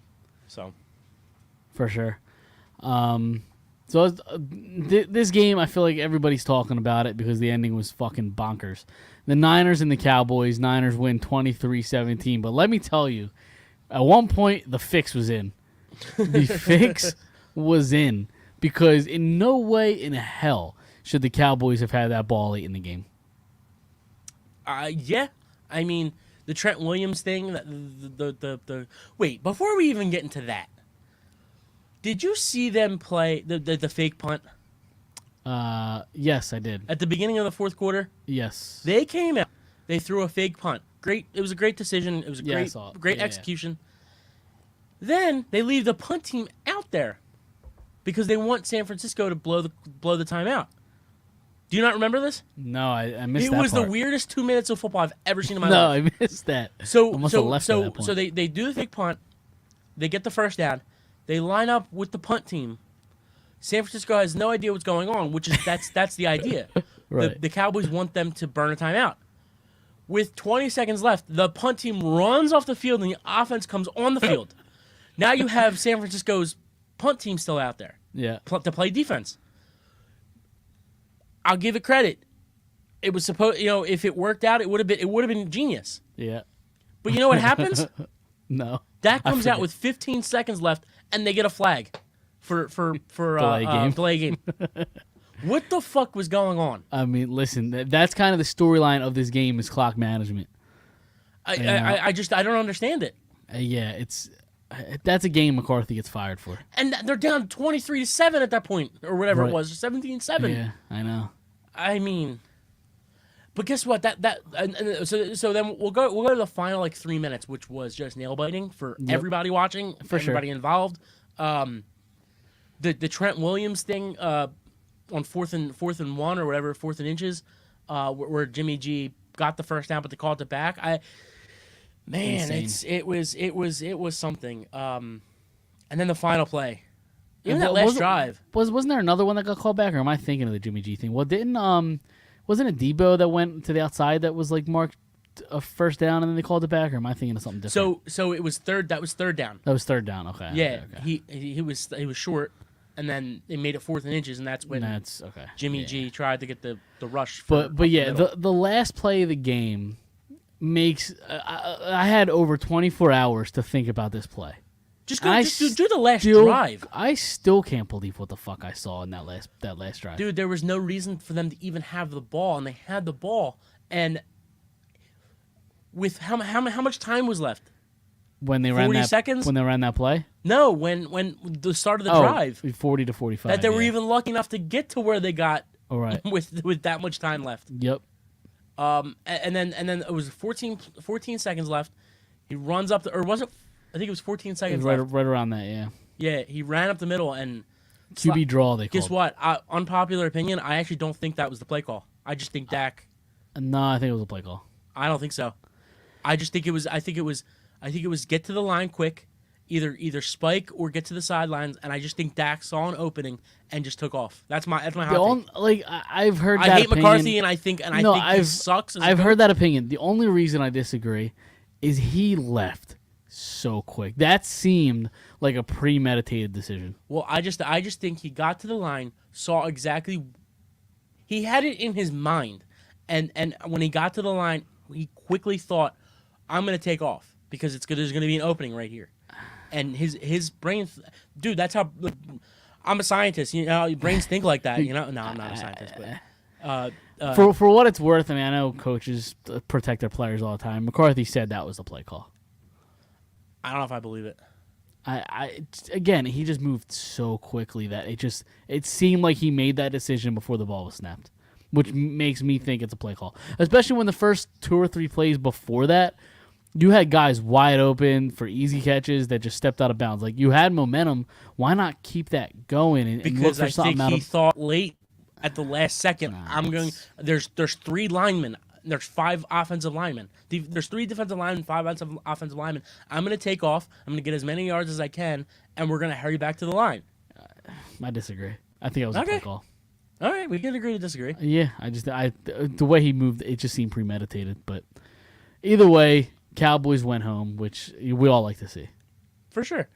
Speaker 3: So
Speaker 2: For sure. So this game, I feel like everybody's talking about it because the ending was fucking bonkers. The Niners and the Cowboys. Niners win 23-17. But let me tell you, at one point, the fix was in. The fix was in. Because in no way in hell should the Cowboys have had that ball late in the game.
Speaker 3: yeah, I mean the Trent Williams thing. The wait, before we even get into that, did you see them play the fake punt
Speaker 2: Yes, I did.
Speaker 3: at the beginning of the fourth quarter?
Speaker 2: Yes.
Speaker 3: They came out. They threw a fake punt. Great. It was a great decision. It was a
Speaker 2: Yeah, I
Speaker 3: great,
Speaker 2: saw it.
Speaker 3: great
Speaker 2: Yeah, yeah.
Speaker 3: execution. Then they leave the punt team out there because they want San Francisco to blow the timeout. Do you not remember this?
Speaker 2: No, I missed
Speaker 3: It
Speaker 2: that
Speaker 3: was
Speaker 2: part.
Speaker 3: the weirdest 2 minutes of football I've ever seen in my
Speaker 2: No,
Speaker 3: life.
Speaker 2: I missed that.
Speaker 3: So
Speaker 2: I must have left at that point.
Speaker 3: so they do the fake punt. They get the first down. They line up with the punt team. San Francisco has no idea what's going on, which is that's the idea.
Speaker 2: Right.
Speaker 3: The Cowboys want them to burn a timeout. With 20 seconds left, the punt team runs off the field and the offense comes on the field. Now you have San Francisco's punt team still out there
Speaker 2: Yeah.
Speaker 3: to play defense. I'll give it credit. It was supposed, if it worked out, it would have been genius.
Speaker 2: Yeah.
Speaker 3: But you know what happens?
Speaker 2: No.
Speaker 3: That
Speaker 2: I
Speaker 3: comes out
Speaker 2: forget.
Speaker 3: with 15 seconds left, and they get a flag for
Speaker 2: Delay game.
Speaker 3: What the fuck was going on?
Speaker 2: I mean, listen, that's kind of the storyline of this game is clock management.
Speaker 3: I don't understand it.
Speaker 2: Yeah, that's a game McCarthy gets fired for.
Speaker 3: And they're down 23-7 at that point, or whatever
Speaker 2: Right.
Speaker 3: it was, 17-7.
Speaker 2: Yeah, I know.
Speaker 3: I mean, but guess what? So then we'll go to the final 3 minutes, which was just nail biting for
Speaker 2: Yep.
Speaker 3: everybody watching,
Speaker 2: For sure.
Speaker 3: everybody involved. The Trent Williams thing on fourth and 1 or whatever, 4th and inches, where Jimmy G got the first down, but they called it back.
Speaker 2: Insane.
Speaker 3: It was something. And then the final play, even
Speaker 2: And
Speaker 3: that last drive.
Speaker 2: Wasn't there another one that got called back, or am I thinking of the Jimmy G thing? Well, wasn't it Debo that went to the outside that was marked a first down and then they called it back, or am I thinking of something different?
Speaker 3: So it was third. That was third down.
Speaker 2: That was third down. Okay.
Speaker 3: Yeah,
Speaker 2: Okay.
Speaker 3: he was short, and then they made it 4th and inches, and that's when
Speaker 2: That's okay.
Speaker 3: Jimmy
Speaker 2: Yeah.
Speaker 3: G tried to get the rush.
Speaker 2: But yeah, the last play of the game makes I had over 24 hours to think about this play.
Speaker 3: just
Speaker 2: I
Speaker 3: do the last
Speaker 2: Still-
Speaker 3: drive,
Speaker 2: I still can't believe what the fuck I saw in that last drive.
Speaker 3: dude. There was no reason for them to even have the ball, and they had the ball, and with how much time was left?
Speaker 2: When they ran
Speaker 3: 40
Speaker 2: that
Speaker 3: seconds?
Speaker 2: when they ran that play?
Speaker 3: No, when the start of the drive,
Speaker 2: 40 to 45.
Speaker 3: that they were
Speaker 2: yeah.
Speaker 3: even lucky enough to get to where they got
Speaker 2: All right.
Speaker 3: with that much time left.
Speaker 2: Yep.
Speaker 3: And then it was 14 seconds left. He runs up or was it? I think it was 14
Speaker 2: It was
Speaker 3: seconds
Speaker 2: right,
Speaker 3: left.
Speaker 2: right around that, yeah.
Speaker 3: Yeah, he ran up the middle and
Speaker 2: QB draw, they
Speaker 3: guess
Speaker 2: called
Speaker 3: what? Unpopular opinion. I actually don't think that was the play call. I just think Dak.
Speaker 2: it. No, I think it was a play call.
Speaker 3: I don't think so. I just think it was. I think it was get to the line quick. either spike or get to the sidelines, and I just think Dak saw an opening and just took off. That's my hot take.
Speaker 2: I've heard that
Speaker 3: I hate
Speaker 2: opinion.
Speaker 3: McCarthy, and I think he sucks.
Speaker 2: I've heard that opinion. The only reason I disagree is he left so quick. That seemed like a premeditated decision.
Speaker 3: Well, I just think he got to the line, saw exactly. He had it in his mind, and when he got to the line, he quickly thought, "I'm going to take off because there's going to be an opening right here," and his brain, dude. That's how. I'm a scientist. You know, your brains think like that. You know, no, I'm not a scientist, but.
Speaker 2: For what it's worth, I mean, I know coaches protect their players all the time. McCarthy said that was the play call.
Speaker 3: I don't know if I believe it.
Speaker 2: Again, he just moved so quickly that it seemed like he made that decision before the ball was snapped, which makes me think it's a play call. Especially when the first 2 or 3 plays before that, you had guys wide open for easy catches that just stepped out of bounds. Like, you had momentum. Why not keep that going and look for something out of?
Speaker 3: Because I think he thought late at the last second. There's 3 linemen. There's 5 offensive linemen. There's 3 defensive linemen, 5 offensive linemen. I'm going to take off. I'm going to get as many yards as I can, and we're going to hurry back to the line.
Speaker 2: I disagree. I think it was a play call.
Speaker 3: All right, we can agree to disagree.
Speaker 2: Yeah, the way he moved, it just seemed premeditated. But either way, Cowboys went home, which we all like to see.
Speaker 3: For sure.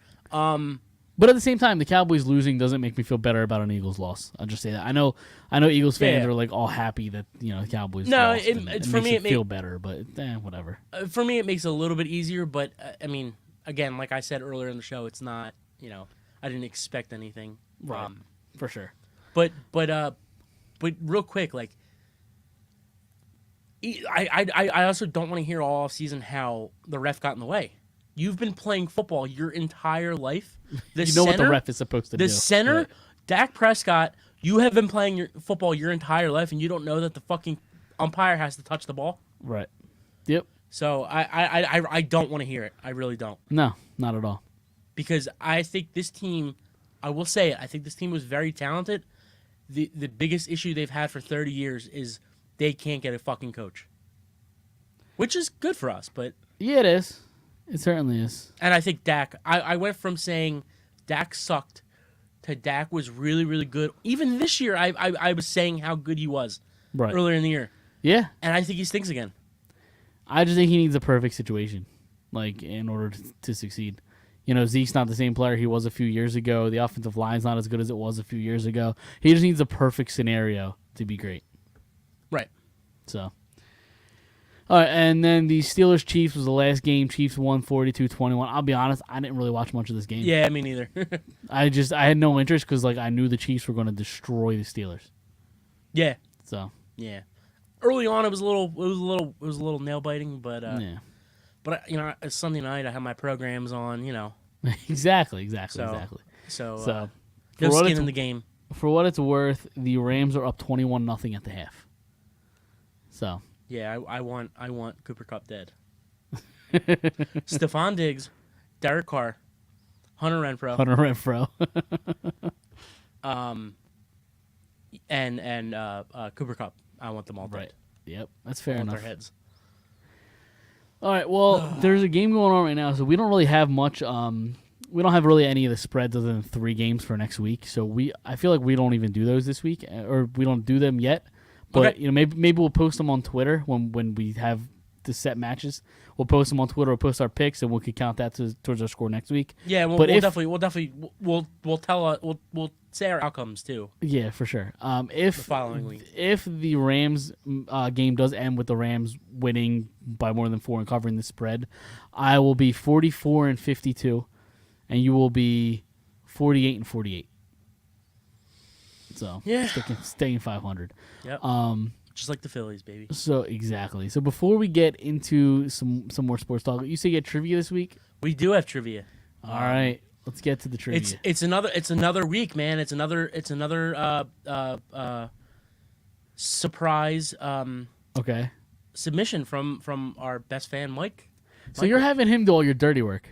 Speaker 2: But at the same time, the Cowboys losing doesn't make me feel better about an Eagles loss. I'll just say that. I know Eagles fans are like all happy that the Cowboys lost. It
Speaker 3: for me
Speaker 2: it feel better, but whatever.
Speaker 3: For me, it makes it a little bit easier. But I mean, again, like I said earlier in the show, it's not. I didn't expect anything.
Speaker 2: Right. For sure.
Speaker 3: But real quick, like, I also don't want to hear all season how the ref got in the way. You've been playing football your entire life.
Speaker 2: What the ref is supposed to do.
Speaker 3: The center, right. Dak Prescott, you have been playing your football your entire life, and you don't know that the fucking umpire has to touch the ball?
Speaker 2: Right. Yep.
Speaker 3: So I don't want to hear it. I really don't.
Speaker 2: No, not at all.
Speaker 3: Because I think this team, I will say it, I think this team was very talented. The biggest issue they've had for 30 years is they can't get a fucking coach. Which is good for us, but...
Speaker 2: Yeah, it is. It certainly is.
Speaker 3: And I think Dak, I went from saying Dak sucked to Dak was really, really good. Even this year, I was saying how good he was earlier in the year.
Speaker 2: Yeah.
Speaker 3: And I think he stinks again.
Speaker 2: I just think he needs a perfect situation, like, in order to succeed. Zeke's not the same player he was a few years ago. The offensive line's not as good as it was a few years ago. He just needs a perfect scenario to be great.
Speaker 3: Right.
Speaker 2: So... All right, and then the Steelers-Chiefs was the last game. Chiefs won 42-21. I'll be honest, I didn't really watch much of this game.
Speaker 3: Yeah, me neither.
Speaker 2: I had no interest because I knew the Chiefs were going to destroy the Steelers.
Speaker 3: Yeah.
Speaker 2: So.
Speaker 3: Yeah. Early on, it was a little nail biting, but
Speaker 2: yeah.
Speaker 3: But it's Sunday night. I have my programs on.
Speaker 2: Exactly.
Speaker 3: So no skin in the game.
Speaker 2: For what it's worth, the Rams are up 21-0 at the half. So.
Speaker 3: Yeah, I want Cooper Kupp dead. Stephon Diggs, Derek Carr, Hunter Renfrow, and Cooper Kupp. I want them all dead.
Speaker 2: Right. Yep, that's fair enough.
Speaker 3: Their heads.
Speaker 2: All right. Well, there's a game going on right now, so we don't really have much. We don't have really any of the spreads other than 3 games for next week. So I feel like we don't even do those this week, or we don't do them yet. But
Speaker 3: okay.
Speaker 2: Maybe we'll post them on Twitter when we have the set matches. We'll post them on Twitter. We'll post our picks, and we could count that towards our score next week.
Speaker 3: Yeah, we'll definitely say our outcomes too.
Speaker 2: Yeah, for sure. If
Speaker 3: the following week,
Speaker 2: if the Rams game does end with the Rams winning by more than 4 and covering the spread, I will be 44-52, and you will be 48-48. So
Speaker 3: yeah,
Speaker 2: staying 500.
Speaker 3: Yep. Just like the Phillies, baby.
Speaker 2: So exactly. So before we get into some more sports talk, you say you get trivia this week?
Speaker 3: We do have trivia.
Speaker 2: All right, let's get to the trivia.
Speaker 3: It's another week, man. It's another surprise.
Speaker 2: Okay.
Speaker 3: Submission from our best fan, Mike.
Speaker 2: So you're having him do all your dirty work.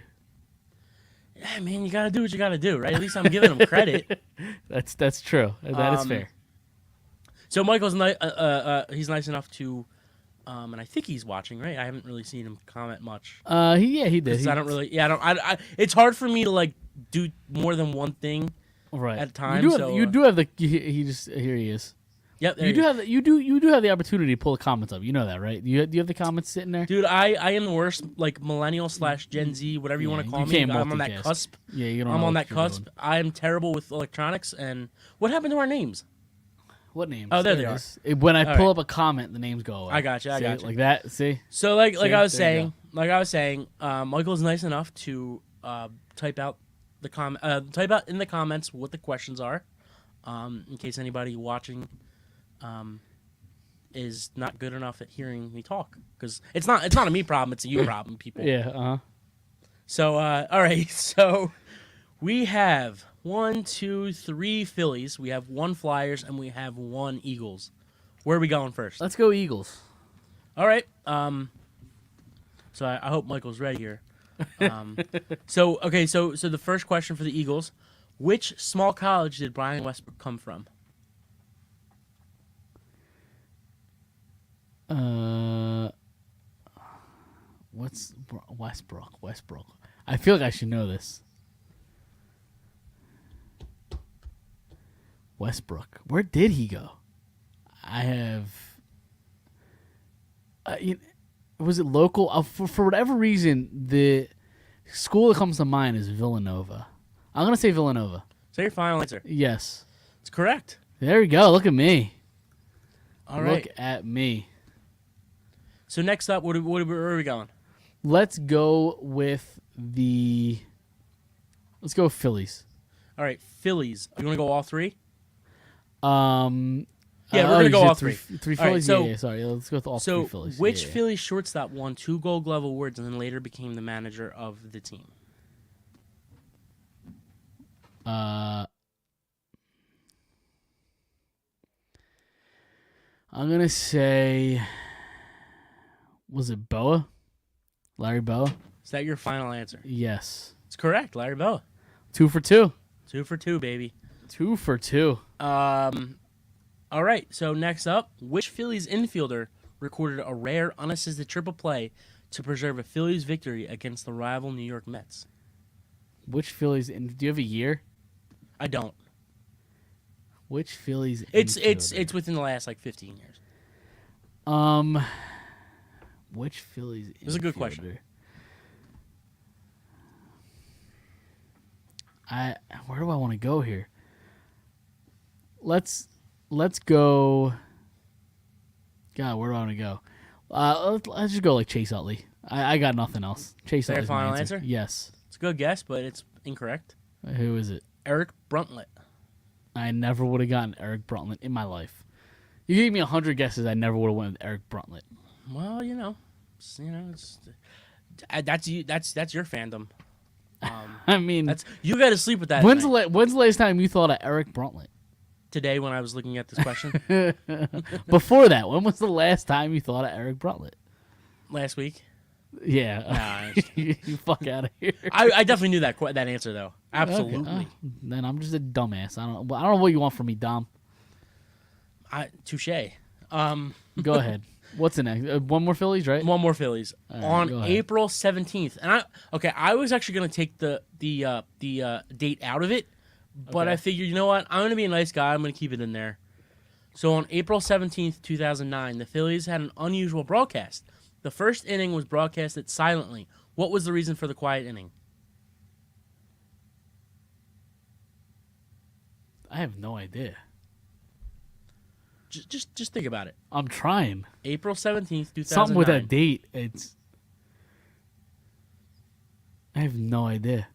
Speaker 3: Yeah, man, you gotta do what you gotta do, right? At least I'm giving him credit.
Speaker 2: That's true. That is fair.
Speaker 3: So Michael's he's nice enough to And I think he's watching, right? I haven't really seen him comment much.
Speaker 2: He did.
Speaker 3: 'Cause I don't really. Yeah, I. It's hard for me to like do more than one thing
Speaker 2: right
Speaker 3: at a time.
Speaker 2: You do have the. He just here he is.
Speaker 3: Yep. there
Speaker 2: You
Speaker 3: he
Speaker 2: do
Speaker 3: is.
Speaker 2: have you do have the opportunity to pull the comments up. You know that, right? Do you have the comments sitting there?
Speaker 3: Dude, I am the worst, like millennial / Gen Z, whatever you want to call
Speaker 2: you
Speaker 3: me.
Speaker 2: can't
Speaker 3: I'm on that
Speaker 2: multitask.
Speaker 3: cusp.
Speaker 2: Yeah, you don't.
Speaker 3: I'm
Speaker 2: know
Speaker 3: on
Speaker 2: what
Speaker 3: that
Speaker 2: you're
Speaker 3: cusp.
Speaker 2: doing.
Speaker 3: I'm terrible with electronics. And what happened to our names?
Speaker 2: What names?
Speaker 3: Oh, there
Speaker 2: it
Speaker 3: they are.
Speaker 2: is. When I
Speaker 3: All
Speaker 2: pull
Speaker 3: right.
Speaker 2: up a comment, the names go away.
Speaker 3: I got you.
Speaker 2: See,
Speaker 3: I got you.
Speaker 2: like that. See.
Speaker 3: So like
Speaker 2: See,
Speaker 3: I was
Speaker 2: there you
Speaker 3: saying, Michael's nice enough to type out in the comments what the questions are, in case anybody watching is not good enough at hearing me talk, because it's not a me problem, it's a you problem, people.
Speaker 2: Yeah.
Speaker 3: So all right, so we have 1, 2, 3 Phillies, we have 1 Flyers, and we have 1 Eagles. Where are we going first?
Speaker 2: Let's go Eagles.
Speaker 3: All right. So I hope Michael's ready here. So the first question for the Eagles: which small college did Brian Westbrook come from?
Speaker 2: What's Westbrook? I feel like I should know this. Westbrook. Where did he go? I have. Was it local? For whatever reason, the school that comes to mind is Villanova. I'm gonna say Villanova.
Speaker 3: Is that your final answer?
Speaker 2: Yes.
Speaker 3: It's correct.
Speaker 2: There we go. Look at me.
Speaker 3: All right.
Speaker 2: Look at me.
Speaker 3: So next up, where are we going?
Speaker 2: Let's go with Phillies.
Speaker 3: All right, Phillies. You want to go all 3?
Speaker 2: Yeah,
Speaker 3: we're gonna go all 3.
Speaker 2: Three
Speaker 3: All right,
Speaker 2: Phillies.
Speaker 3: so-
Speaker 2: yeah, sorry. Let's go with all 3 Phillies.
Speaker 3: Which
Speaker 2: Yeah, yeah.
Speaker 3: Phillies shortstop won 2 Gold Glove awards and then later became the manager of the team?
Speaker 2: I'm gonna say, was it Boa? Larry Boa?
Speaker 3: Is that your final answer?
Speaker 2: Yes.
Speaker 3: It's correct, Larry Boa.
Speaker 2: 2 for 2.
Speaker 3: 2 for 2, baby.
Speaker 2: 2 for 2.
Speaker 3: All right, so next up, which Phillies infielder recorded a rare unassisted triple play to preserve a Phillies victory against the rival New York Mets?
Speaker 2: Which Phillies? Do you have a year?
Speaker 3: I don't.
Speaker 2: Which Phillies?
Speaker 3: It's
Speaker 2: infielder?
Speaker 3: within the last like 15 years.
Speaker 2: Which Phillies?
Speaker 3: This is a good question.
Speaker 2: Where do I want to go here? Let's go. God, where do I want to go? Let's just go like Chase Utley. I got nothing else. Chase
Speaker 3: Their
Speaker 2: Utley's my
Speaker 3: final
Speaker 2: answer.
Speaker 3: answer?
Speaker 2: Yes.
Speaker 3: It's a good guess, but it's incorrect.
Speaker 2: Who is it?
Speaker 3: Eric Bruntlett.
Speaker 2: I never would have gotten Eric Bruntlett in my life. You gave me 100 guesses, I never would have went with Eric Bruntlett.
Speaker 3: Well, that's you. That's your fandom.
Speaker 2: I mean,
Speaker 3: You got to sleep with that.
Speaker 2: when's
Speaker 3: tonight.
Speaker 2: the last time you thought of Eric Bruntlett?
Speaker 3: Today when I was looking at this question
Speaker 2: Before that, when was the last time you thought of Eric Bruntlett?
Speaker 3: last week.
Speaker 2: Yeah. You fuck out of here.
Speaker 3: I definitely knew that answer though. Absolutely.
Speaker 2: Okay. Then I'm just a dumbass. I don't know what you want from me, Dom.
Speaker 3: Touche.
Speaker 2: Go ahead. What's the next? One more Phillies, right?
Speaker 3: One more Phillies
Speaker 2: All right,
Speaker 3: on
Speaker 2: go ahead.
Speaker 3: April 17th, and I was actually gonna take the date out of it, but
Speaker 2: Okay.
Speaker 3: I figured, you know what, I'm gonna be a nice guy. I'm gonna keep it in there. So on April 17th, 2009, the Phillies had an unusual broadcast. The first inning was broadcasted silently. What was the reason for the quiet inning?
Speaker 2: I have no idea.
Speaker 3: Just think about it.
Speaker 2: I'm trying.
Speaker 3: April 17th, 2009.
Speaker 2: Something with that date. I have no idea.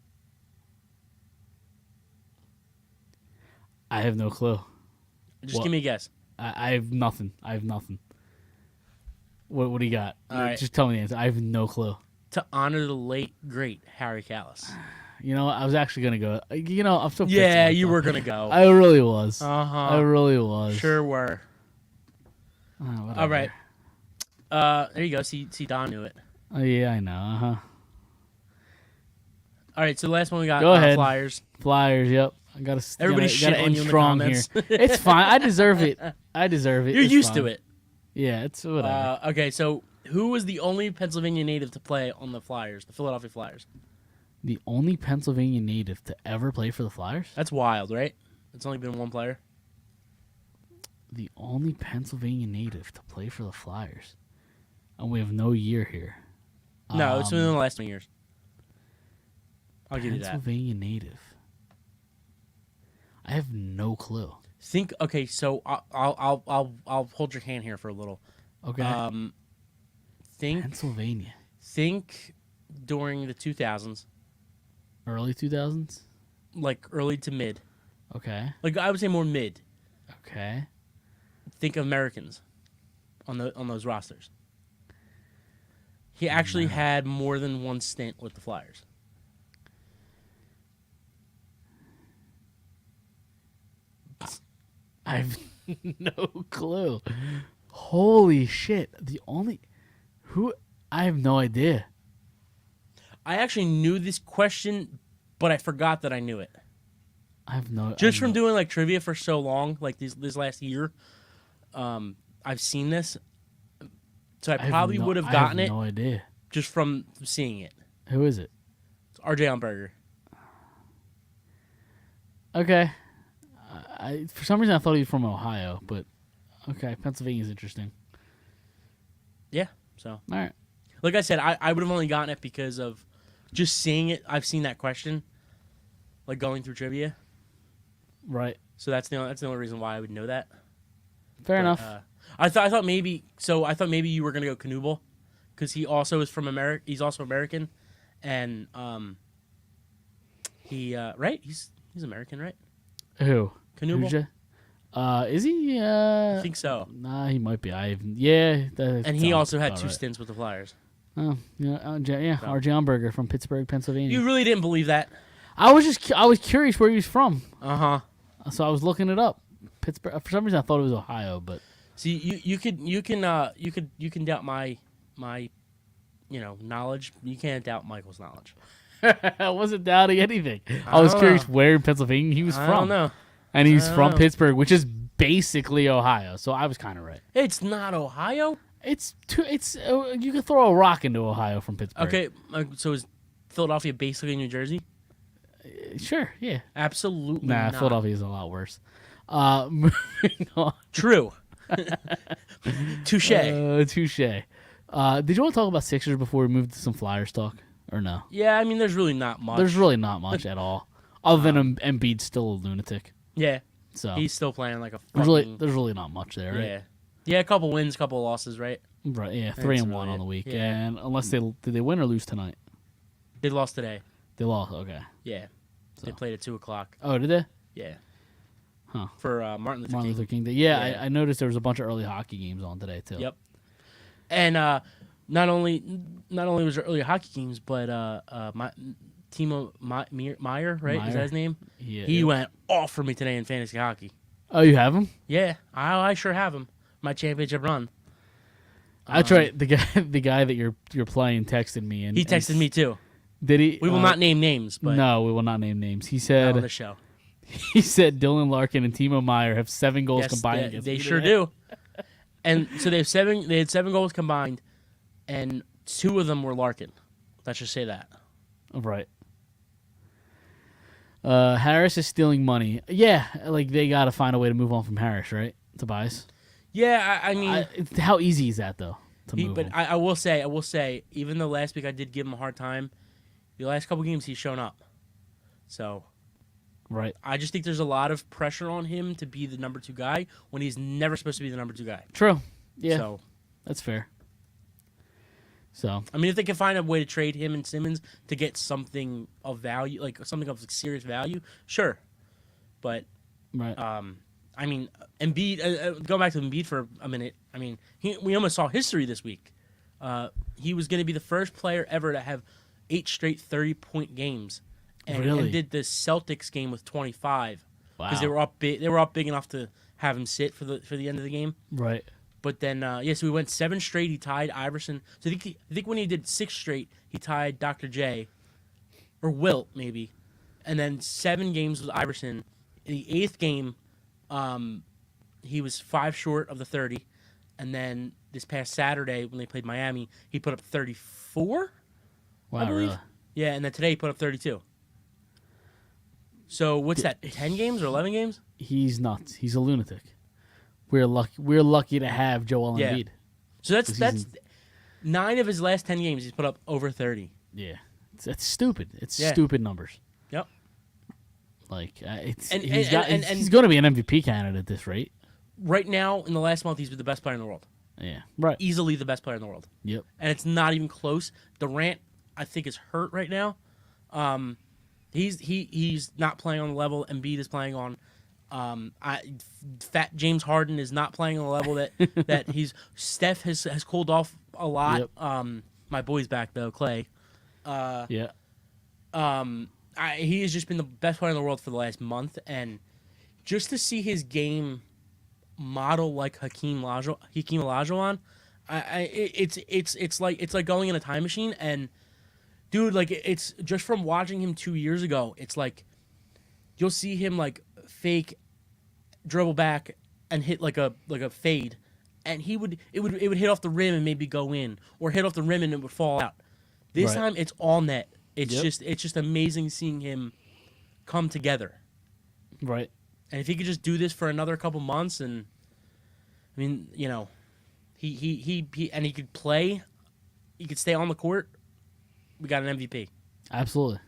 Speaker 2: I have no clue.
Speaker 3: Just
Speaker 2: What?
Speaker 3: give me a guess.
Speaker 2: I have nothing. What do you got?
Speaker 3: All right.
Speaker 2: Just tell me the answer. I have no clue.
Speaker 3: To honor the late, great Harry Callis.
Speaker 2: You know, I was actually gonna go. You know, I'm so pissed at
Speaker 3: Yeah, you
Speaker 2: myself.
Speaker 3: were going to go.
Speaker 2: I really was.
Speaker 3: Uh-huh.
Speaker 2: I really was.
Speaker 3: Sure were.
Speaker 2: Oh, whatever.
Speaker 3: All right. There you go. See, Don knew it.
Speaker 2: Oh, yeah, I know. Uh-huh.
Speaker 3: All right, so the last one we got,
Speaker 2: Go ahead.
Speaker 3: Flyers.
Speaker 2: Flyers. Yep. I gotta.
Speaker 3: Everybody's
Speaker 2: gotta
Speaker 3: shitting on
Speaker 2: end
Speaker 3: you in the
Speaker 2: strong here.
Speaker 3: comments.
Speaker 2: It's fine. I deserve it.
Speaker 3: You're
Speaker 2: It's
Speaker 3: used to
Speaker 2: fine.
Speaker 3: it.
Speaker 2: Yeah, it's whatever.
Speaker 3: Okay, so who was the only Pennsylvania native to play on the Flyers, the Philadelphia Flyers?
Speaker 2: The only Pennsylvania native to ever play for the Flyers?
Speaker 3: That's wild, right? It's only been one player.
Speaker 2: The only Pennsylvania native to play for the Flyers. And we have no year here.
Speaker 3: No, it's been in the last 20 years. I'll give you that.
Speaker 2: Pennsylvania native. I have no clue.
Speaker 3: Think. Okay, so I'll hold your hand here for a little.
Speaker 2: Okay.
Speaker 3: Think
Speaker 2: Pennsylvania.
Speaker 3: during the 2000s,
Speaker 2: Early 2000s?
Speaker 3: like early to mid.
Speaker 2: Okay.
Speaker 3: Like I would say more mid.
Speaker 2: Okay.
Speaker 3: Think of Americans on those rosters. He actually had more than one stint with the Flyers.
Speaker 2: I've no clue. Holy shit. I have no idea.
Speaker 3: I actually knew this question, but I forgot that I knew it.
Speaker 2: I have no
Speaker 3: Just from doing like trivia for so long, like this last year, I've seen this. So I probably would have gotten it
Speaker 2: no idea.
Speaker 3: just from seeing it.
Speaker 2: Who is it?
Speaker 3: It's R.J. Umberger.
Speaker 2: Okay. For some reason I thought he was from Ohio, but okay, Pennsylvania's interesting.
Speaker 3: Yeah. So,
Speaker 2: All right.
Speaker 3: like I said, I would have only gotten it because of just seeing it. I've seen that question, like going through trivia.
Speaker 2: Right.
Speaker 3: So that's the only reason why I would know that.
Speaker 2: Fair enough.
Speaker 3: I thought maybe you were gonna go Knubel, because he also is from America. He's also American, and right? He's American, right?
Speaker 2: Who?
Speaker 3: Knubel.
Speaker 2: Is he?
Speaker 3: I think so.
Speaker 2: Nah, he might be. Yeah.
Speaker 3: And he also had two stints with the Flyers.
Speaker 2: Oh, yeah, R.J. Umberger from Pittsburgh, Pennsylvania.
Speaker 3: You really didn't believe that?
Speaker 2: I was curious where he was from,
Speaker 3: Uh-huh.
Speaker 2: so I was looking it up. Pittsburgh. For some reason, I thought it was Ohio, but
Speaker 3: See, you can doubt my knowledge. You can't doubt Michael's knowledge.
Speaker 2: I wasn't doubting anything. I was curious where in Pennsylvania he was from.
Speaker 3: I don't know.
Speaker 2: And he's from Pittsburgh, which is basically Ohio. So I was kind of right.
Speaker 3: It's not Ohio.
Speaker 2: It's you can throw a rock into Ohio from Pittsburgh.
Speaker 3: Okay, so is Philadelphia basically New Jersey?
Speaker 2: Sure, yeah.
Speaker 3: Absolutely
Speaker 2: Nah,
Speaker 3: not.
Speaker 2: Philadelphia is a lot worse. Moving on.
Speaker 3: True. Touche.
Speaker 2: Touche. Did you want to talk about Sixers before we move to some Flyers talk, or no?
Speaker 3: Yeah, I mean, there's really not much.
Speaker 2: There's really not much at all, other than Embiid's still a lunatic.
Speaker 3: Yeah,
Speaker 2: So
Speaker 3: he's still playing like a
Speaker 2: there's
Speaker 3: fucking...
Speaker 2: really not much there, right?
Speaker 3: Yeah. Yeah, a couple wins, couple losses, right?
Speaker 2: Right. Yeah,
Speaker 3: That's
Speaker 2: 3-1
Speaker 3: really
Speaker 2: on
Speaker 3: it.
Speaker 2: the week,
Speaker 3: Yeah.
Speaker 2: and unless did they win or lose tonight?
Speaker 3: They lost today.
Speaker 2: They lost. Okay.
Speaker 3: Yeah. They played at 2:00.
Speaker 2: Oh, did they?
Speaker 3: Yeah.
Speaker 2: Huh.
Speaker 3: For Martin Luther
Speaker 2: Martin
Speaker 3: King.
Speaker 2: Luther King Day. Yeah,
Speaker 3: Yeah.
Speaker 2: I noticed there was a bunch of early hockey games on today too.
Speaker 3: Yep. And not only was there early hockey games, but Timo Meyer, right? Is
Speaker 2: Meyer.
Speaker 3: that his name?
Speaker 2: Yeah.
Speaker 3: He went off for me today in fantasy hockey.
Speaker 2: Oh, you have him?
Speaker 3: Yeah, I sure have him. My championship run.
Speaker 2: That's right. The guy that you're playing texted me, and
Speaker 3: He texted me too.
Speaker 2: Did he?
Speaker 3: We will not name names, but
Speaker 2: No, we will not name names. He
Speaker 3: not on the
Speaker 2: said
Speaker 3: show.
Speaker 2: he said Dylan Larkin and Timo Meyer have 7 goals
Speaker 3: Yes,
Speaker 2: combined.
Speaker 3: they,
Speaker 2: against
Speaker 3: they
Speaker 2: me
Speaker 3: sure
Speaker 2: today.
Speaker 3: do. And so they had 7 goals combined, and 2 of them were Larkin. Let's just say that.
Speaker 2: Right. Harris is stealing money. Yeah, like they got to find a way to move on from Harris, right? Tobias.
Speaker 3: Yeah, I mean,
Speaker 2: How easy is that though? To move
Speaker 3: but
Speaker 2: on?
Speaker 3: I will say, even though last week I did give him a hard time, the last couple games he's shown up. So
Speaker 2: Right.
Speaker 3: I just think there's a lot of pressure on him to be the number 2 guy when he's never supposed to be the number 2 guy.
Speaker 2: True. Yeah.
Speaker 3: So
Speaker 2: That's fair. So
Speaker 3: I mean, if they can find a way to trade him and Simmons to get something of value, like something of serious value, sure. But
Speaker 2: right.
Speaker 3: I mean, Embiid. Go back to Embiid for a minute. I mean, we almost saw history this week. He was going to be the first player ever to have 8 straight 30-point games, and
Speaker 2: Really?
Speaker 3: did the Celtics game with 25 because
Speaker 2: Wow.
Speaker 3: they were up big. They were up big enough to have him sit for the end of the game.
Speaker 2: Right.
Speaker 3: But then, so we went 7 straight. He tied Iverson. So I think when he did 6 straight, he tied Dr. J, or Wilt maybe, and then 7 games with Iverson. In the 8th game, he was 5 short of the 30. and then this past Saturday when they played Miami, he put up 34.
Speaker 2: Wow,
Speaker 3: I believe.
Speaker 2: really?
Speaker 3: Yeah, and then today he put up 32. So what's that? 10 games or 11 games?
Speaker 2: He's nuts. He's a lunatic. We're lucky to have Joel
Speaker 3: Yeah.
Speaker 2: Embiid.
Speaker 3: So that's 9 of his last 10 games. He's put up over 30.
Speaker 2: Yeah, that's stupid. It's
Speaker 3: Yeah.
Speaker 2: stupid numbers.
Speaker 3: Yep.
Speaker 2: Like
Speaker 3: And-
Speaker 2: he's going to be an MVP candidate at this rate.
Speaker 3: Right now, in the last month, he's been the best player in the world.
Speaker 2: Yeah, right.
Speaker 3: Easily the best player in the world.
Speaker 2: Yep.
Speaker 3: And it's not even close. Durant, I think, is hurt right now. He's not playing on the level Embiid is playing on. Fat James Harden is not playing on the level that he's. Steph has cooled off a lot.
Speaker 2: Yep.
Speaker 3: My boy's back though, Clay.
Speaker 2: Yeah.
Speaker 3: He has just been the best player in the world for the last month, and just to see his game model like Hakeem Olajuwon, it's like going in a time machine. And dude, like it's just from watching him 2 years ago. It's like you'll see him like fake dribble back and hit like a fade, and it would hit off the rim and maybe go in, or hit off the rim and it would fall out. This
Speaker 2: Right.
Speaker 3: time it's all net. It's
Speaker 2: Yep.
Speaker 3: just amazing seeing him come together.
Speaker 2: Right.
Speaker 3: And if he could just do this for another couple months, and I mean, he could play, he could stay on the court, we got an MVP.
Speaker 2: Absolutely.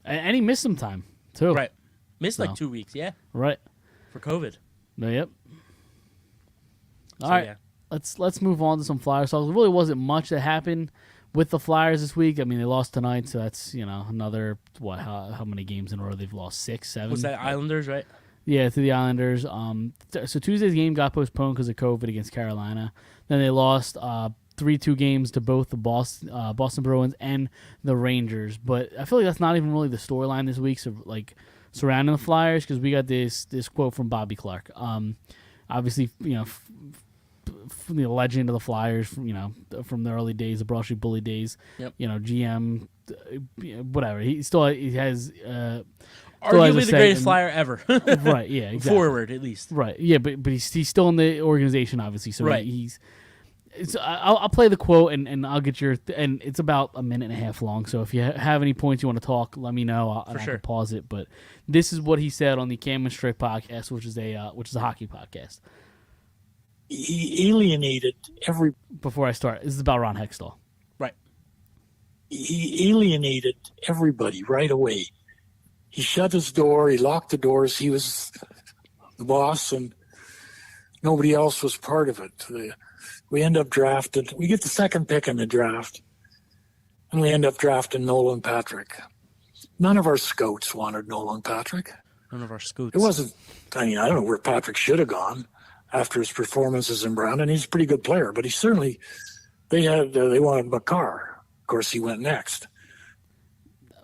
Speaker 2: And he missed some time too.
Speaker 3: Right. Missed like
Speaker 2: So.
Speaker 3: 2 weeks, yeah,
Speaker 2: Right.
Speaker 3: for COVID.
Speaker 2: No, yep. All
Speaker 3: So,
Speaker 2: right.
Speaker 3: yeah.
Speaker 2: Let's move on to some Flyers talk. There really wasn't much that happened with the Flyers this week. I mean, they lost tonight, so that's another how many games in a row they've lost? 6, 7.
Speaker 3: Was that Islanders, right?
Speaker 2: Yeah, to the Islanders. So Tuesday's game got postponed because of COVID against Carolina. Then they lost 3-2 games to both the Boston Bruins and the Rangers. But I feel like that's not even really the storyline this week. So like surrounding the Flyers, because we got this quote from Bobby Clark. Obviously, the legend of the Flyers, from the early days, the Broad Street Bully days.
Speaker 3: Yep.
Speaker 2: GM, whatever. He has.
Speaker 3: Arguably the greatest Flyer ever.
Speaker 2: Right, yeah, exactly.
Speaker 3: Forward, at least.
Speaker 2: Right, yeah, but he's still in the organization, obviously. So
Speaker 3: Right.
Speaker 2: I'll play the quote and I'll get your and it's about a minute and a half long. So if you have any points you want to talk, let me know. I
Speaker 3: sure.
Speaker 2: can pause it. But this is what he said on the Cam and Strick podcast, which is a hockey podcast.
Speaker 5: He alienated every.
Speaker 2: Before I start, this is about Ron Hextall.
Speaker 3: Right.
Speaker 5: He alienated everybody right away. He shut his door. He locked the doors. He was the boss, and nobody else was part of it. We end up drafting. We get the second pick in the draft, and we end up drafting Nolan Patrick. None of our scouts wanted Nolan Patrick.
Speaker 3: None of our scoots.
Speaker 5: It wasn't. I mean, I don't know where Patrick should have gone after his performances in Brandon. He's a pretty good player, but he certainly. They wanted Makar. Of course, he went next.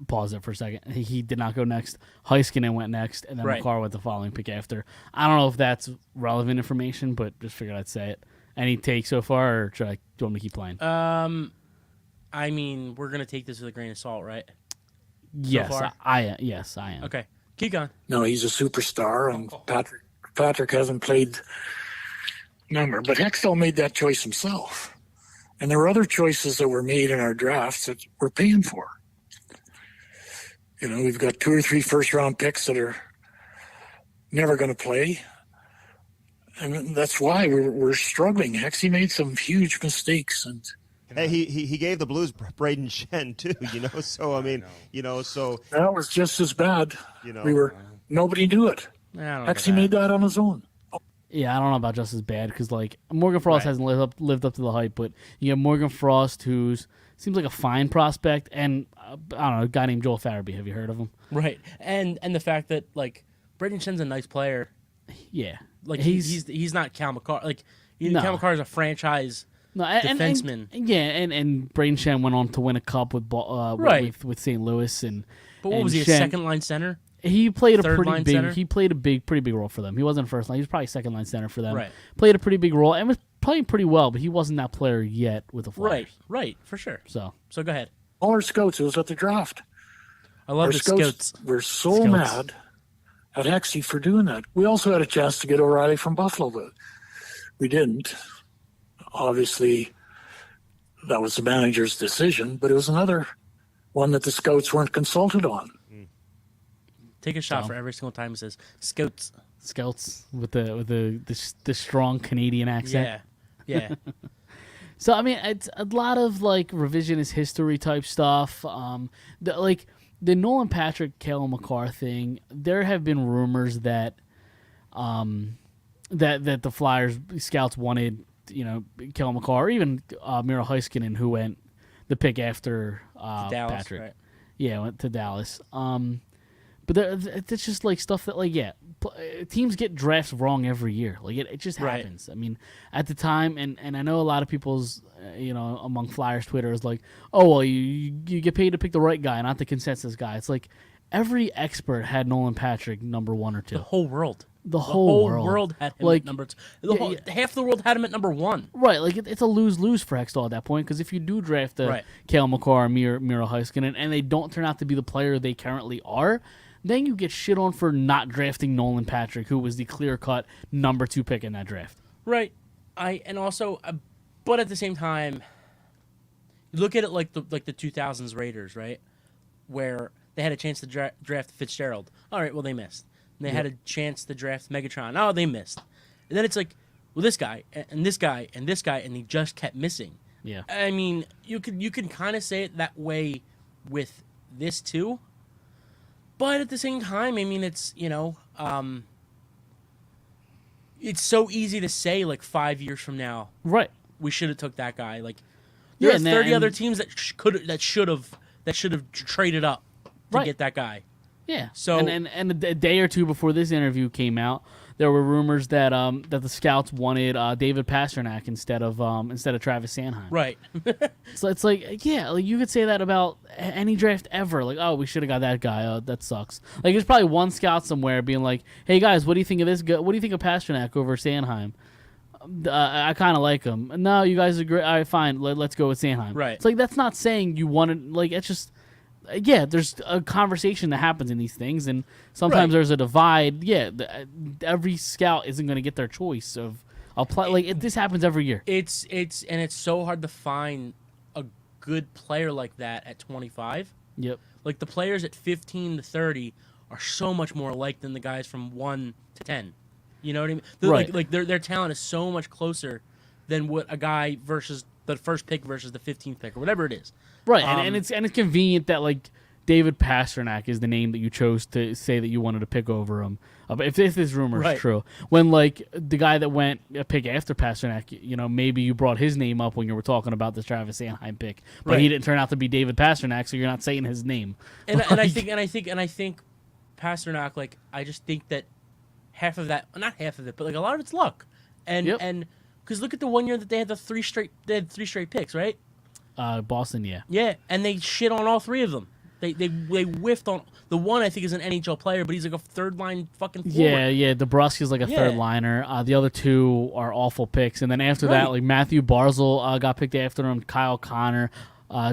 Speaker 2: Pause it for a second. He did not go next. Heiskanen went next, and then
Speaker 3: Right.
Speaker 2: McCarr went the following pick after. I don't know if that's relevant information, but just figured I'd say it. Any take so far, or do you want me to keep playing?
Speaker 3: I mean, we're gonna take this with a grain of salt, right?
Speaker 2: Yes,
Speaker 3: far?
Speaker 2: I am. Yes, I am.
Speaker 3: Okay, keep going.
Speaker 5: No, he's a superstar, and Patrick hasn't played number. But Hextall made that choice himself. And there were other choices that were made in our drafts that we're paying for. We've got 2 or 3 first-round picks that are never going to play. And that's why we're struggling. Hexie made some huge mistakes. And
Speaker 6: Hey, he gave the Blues Braden Shen too, So I mean, so
Speaker 5: that was just as bad.
Speaker 6: you
Speaker 5: Nobody knew it.
Speaker 3: I don't know
Speaker 5: Hexie
Speaker 3: about
Speaker 5: made that on his own.
Speaker 2: Yeah, I don't know about just as bad because Morgan Frost
Speaker 3: Right.
Speaker 2: hasn't lived up to the hype, but you have Morgan Frost, who's seems like a fine prospect, and I don't know, a guy named Joel Farabee. Have you heard of him?
Speaker 3: that. Right, and the fact that Braden Shen's a nice player.
Speaker 2: Yeah,
Speaker 3: He's not Cal McCarr.
Speaker 2: No.
Speaker 3: Cal McCarr is a franchise defenseman.
Speaker 2: And Braden Shen went on to win a cup with
Speaker 3: Right.
Speaker 2: with St. Louis,
Speaker 3: But what
Speaker 2: and
Speaker 3: was he, a
Speaker 2: Shen-
Speaker 3: second line center?
Speaker 2: He played
Speaker 3: Third line center?
Speaker 2: He played a pretty big role for them. He wasn't first line. He was probably second line center for them.
Speaker 3: Right.
Speaker 2: Played a pretty big role and was playing pretty well, but he wasn't that player yet with the Flyers.
Speaker 3: Right, for sure.
Speaker 2: So
Speaker 3: So go ahead.
Speaker 5: All our scouts, it was at the draft.
Speaker 3: I love
Speaker 5: Our
Speaker 3: the
Speaker 5: scouts
Speaker 3: scouts.
Speaker 5: were so
Speaker 2: Scouts.
Speaker 5: mad at Hexie for doing that. We also had a chance to get O'Reilly from Buffalo, but we didn't. Obviously, that was the manager's decision, but it was another one that the scouts weren't consulted on.
Speaker 3: Take a shot for every single time he says scouts.
Speaker 2: Scouts with the strong Canadian accent.
Speaker 3: Yeah.
Speaker 2: So I mean, it's a lot of like revisionist history type stuff. Like the Nolan Patrick, Kale McCarr thing. There have been rumors that, that the Flyers scouts wanted, Kale McCarr, or even Miro Heiskanen, who went the pick after
Speaker 3: Dallas,
Speaker 2: Patrick.
Speaker 3: right.
Speaker 2: Yeah, went to Dallas. But it's just like stuff that teams get drafts wrong every year. Like it just happens. I mean, at the time, and I know a lot of people's among Flyers Twitter is like, oh well, you get paid to pick the right guy, not the consensus guy. It's like every expert had Nolan Patrick number 1 or 2.
Speaker 3: The whole world.
Speaker 2: The whole world
Speaker 3: had him
Speaker 2: like,
Speaker 3: at number 2. Half the world had him at number 1.
Speaker 2: Right, like it's a lose-lose for Hextall at that point, because if you do draft Kale McCarr or Miro Heiskanen and they don't turn out to be the player they currently are, then you get shit on for not drafting Nolan Patrick, who was the clear-cut number 2 pick in that draft.
Speaker 3: Right. But at the same time, you look at it like the 2000s Raiders, right, where they had a chance to draft Fitzgerald. All right, well they missed. And they had a chance to draft Megatron. Oh, they missed. And then it's like, well, this guy and this guy and this guy, and they just kept missing.
Speaker 2: Yeah.
Speaker 3: I mean, you can kind of say it that way with this too. But at the same time, I mean, it's, it's so easy to say, like, 5 years from now,
Speaker 2: Right.
Speaker 3: we should have took that guy. Like, there are 30 other teams that should have traded up to get that guy.
Speaker 2: Yeah.
Speaker 3: So
Speaker 2: and a day or two before this interview came out, there were rumors that that the scouts wanted David Pasternak instead of Travis Sanheim.
Speaker 3: Right.
Speaker 2: So it's like, yeah, like you could say that about any draft ever. Like, oh, we should have got that guy. That sucks. Like, there's probably one scout somewhere being like, hey guys, what do you think of this guy? What do you think of Pasternak over Sanheim? I kind of like him. No, you guys agree. All right, fine. Let's go with Sanheim.
Speaker 3: Right.
Speaker 2: It's like, that's not saying you wanted. Like, it's just. Yeah, there's a conversation that happens in these things, and sometimes there's a divide. Yeah, every scout isn't going to get their choice of a play. Like this happens every year.
Speaker 3: It's so hard to find a good player like that at 25.
Speaker 2: Yep.
Speaker 3: Like the players at 15 to 30 are so much more alike than the guys from 1 to 10. You know what I mean?
Speaker 2: Right.
Speaker 3: Like their talent is so much closer than what a guy versus the first pick versus the 15th pick or whatever it is.
Speaker 2: Right, and it's convenient that like David Pasternak is the name that you chose to say that you wanted to pick over him. But if this rumor is true, when like the guy that went a pick after Pasternak, maybe you brought his name up when you were talking about the Travis Sanheim pick, but he didn't turn out to be David Pasternak, so you're not saying his name.
Speaker 3: And I think Pasternak, like, I just think that half of that, not half of it, but like a lot of it's luck, and because look at the one year that they had three straight picks, right?
Speaker 2: Boston, yeah.
Speaker 3: Yeah, and they shit on all 3 of them. They whiffed on the one. I think is an NHL player, but he's like a third line fucking forward.
Speaker 2: Yeah. Dabrowski's like a third liner. The other 2 are awful picks, and then after that, like Matthew Barzal got picked after him. Kyle Connor,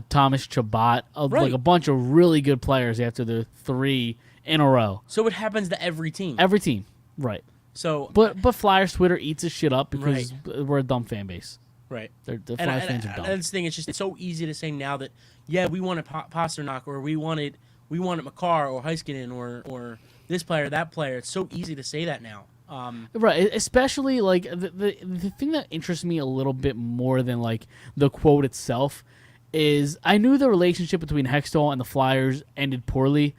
Speaker 2: Thomas Chabot, like a bunch of really good players after the 3 in a row.
Speaker 3: So it happens to every team.
Speaker 2: Every team, right?
Speaker 3: So,
Speaker 2: but Flyers Twitter eats this shit up because we're a dumb fan base.
Speaker 3: Right.
Speaker 2: The Flyers fans are dumb.
Speaker 3: And that's the thing. It's just so easy to say now that we wanted Pasternak or we wanted McCarr or Heiskanen or this player, that player. It's so easy to say that now.
Speaker 2: Right. Especially like the thing that interests me a little bit more than like the quote itself is I knew the relationship between Hextall and the Flyers ended poorly.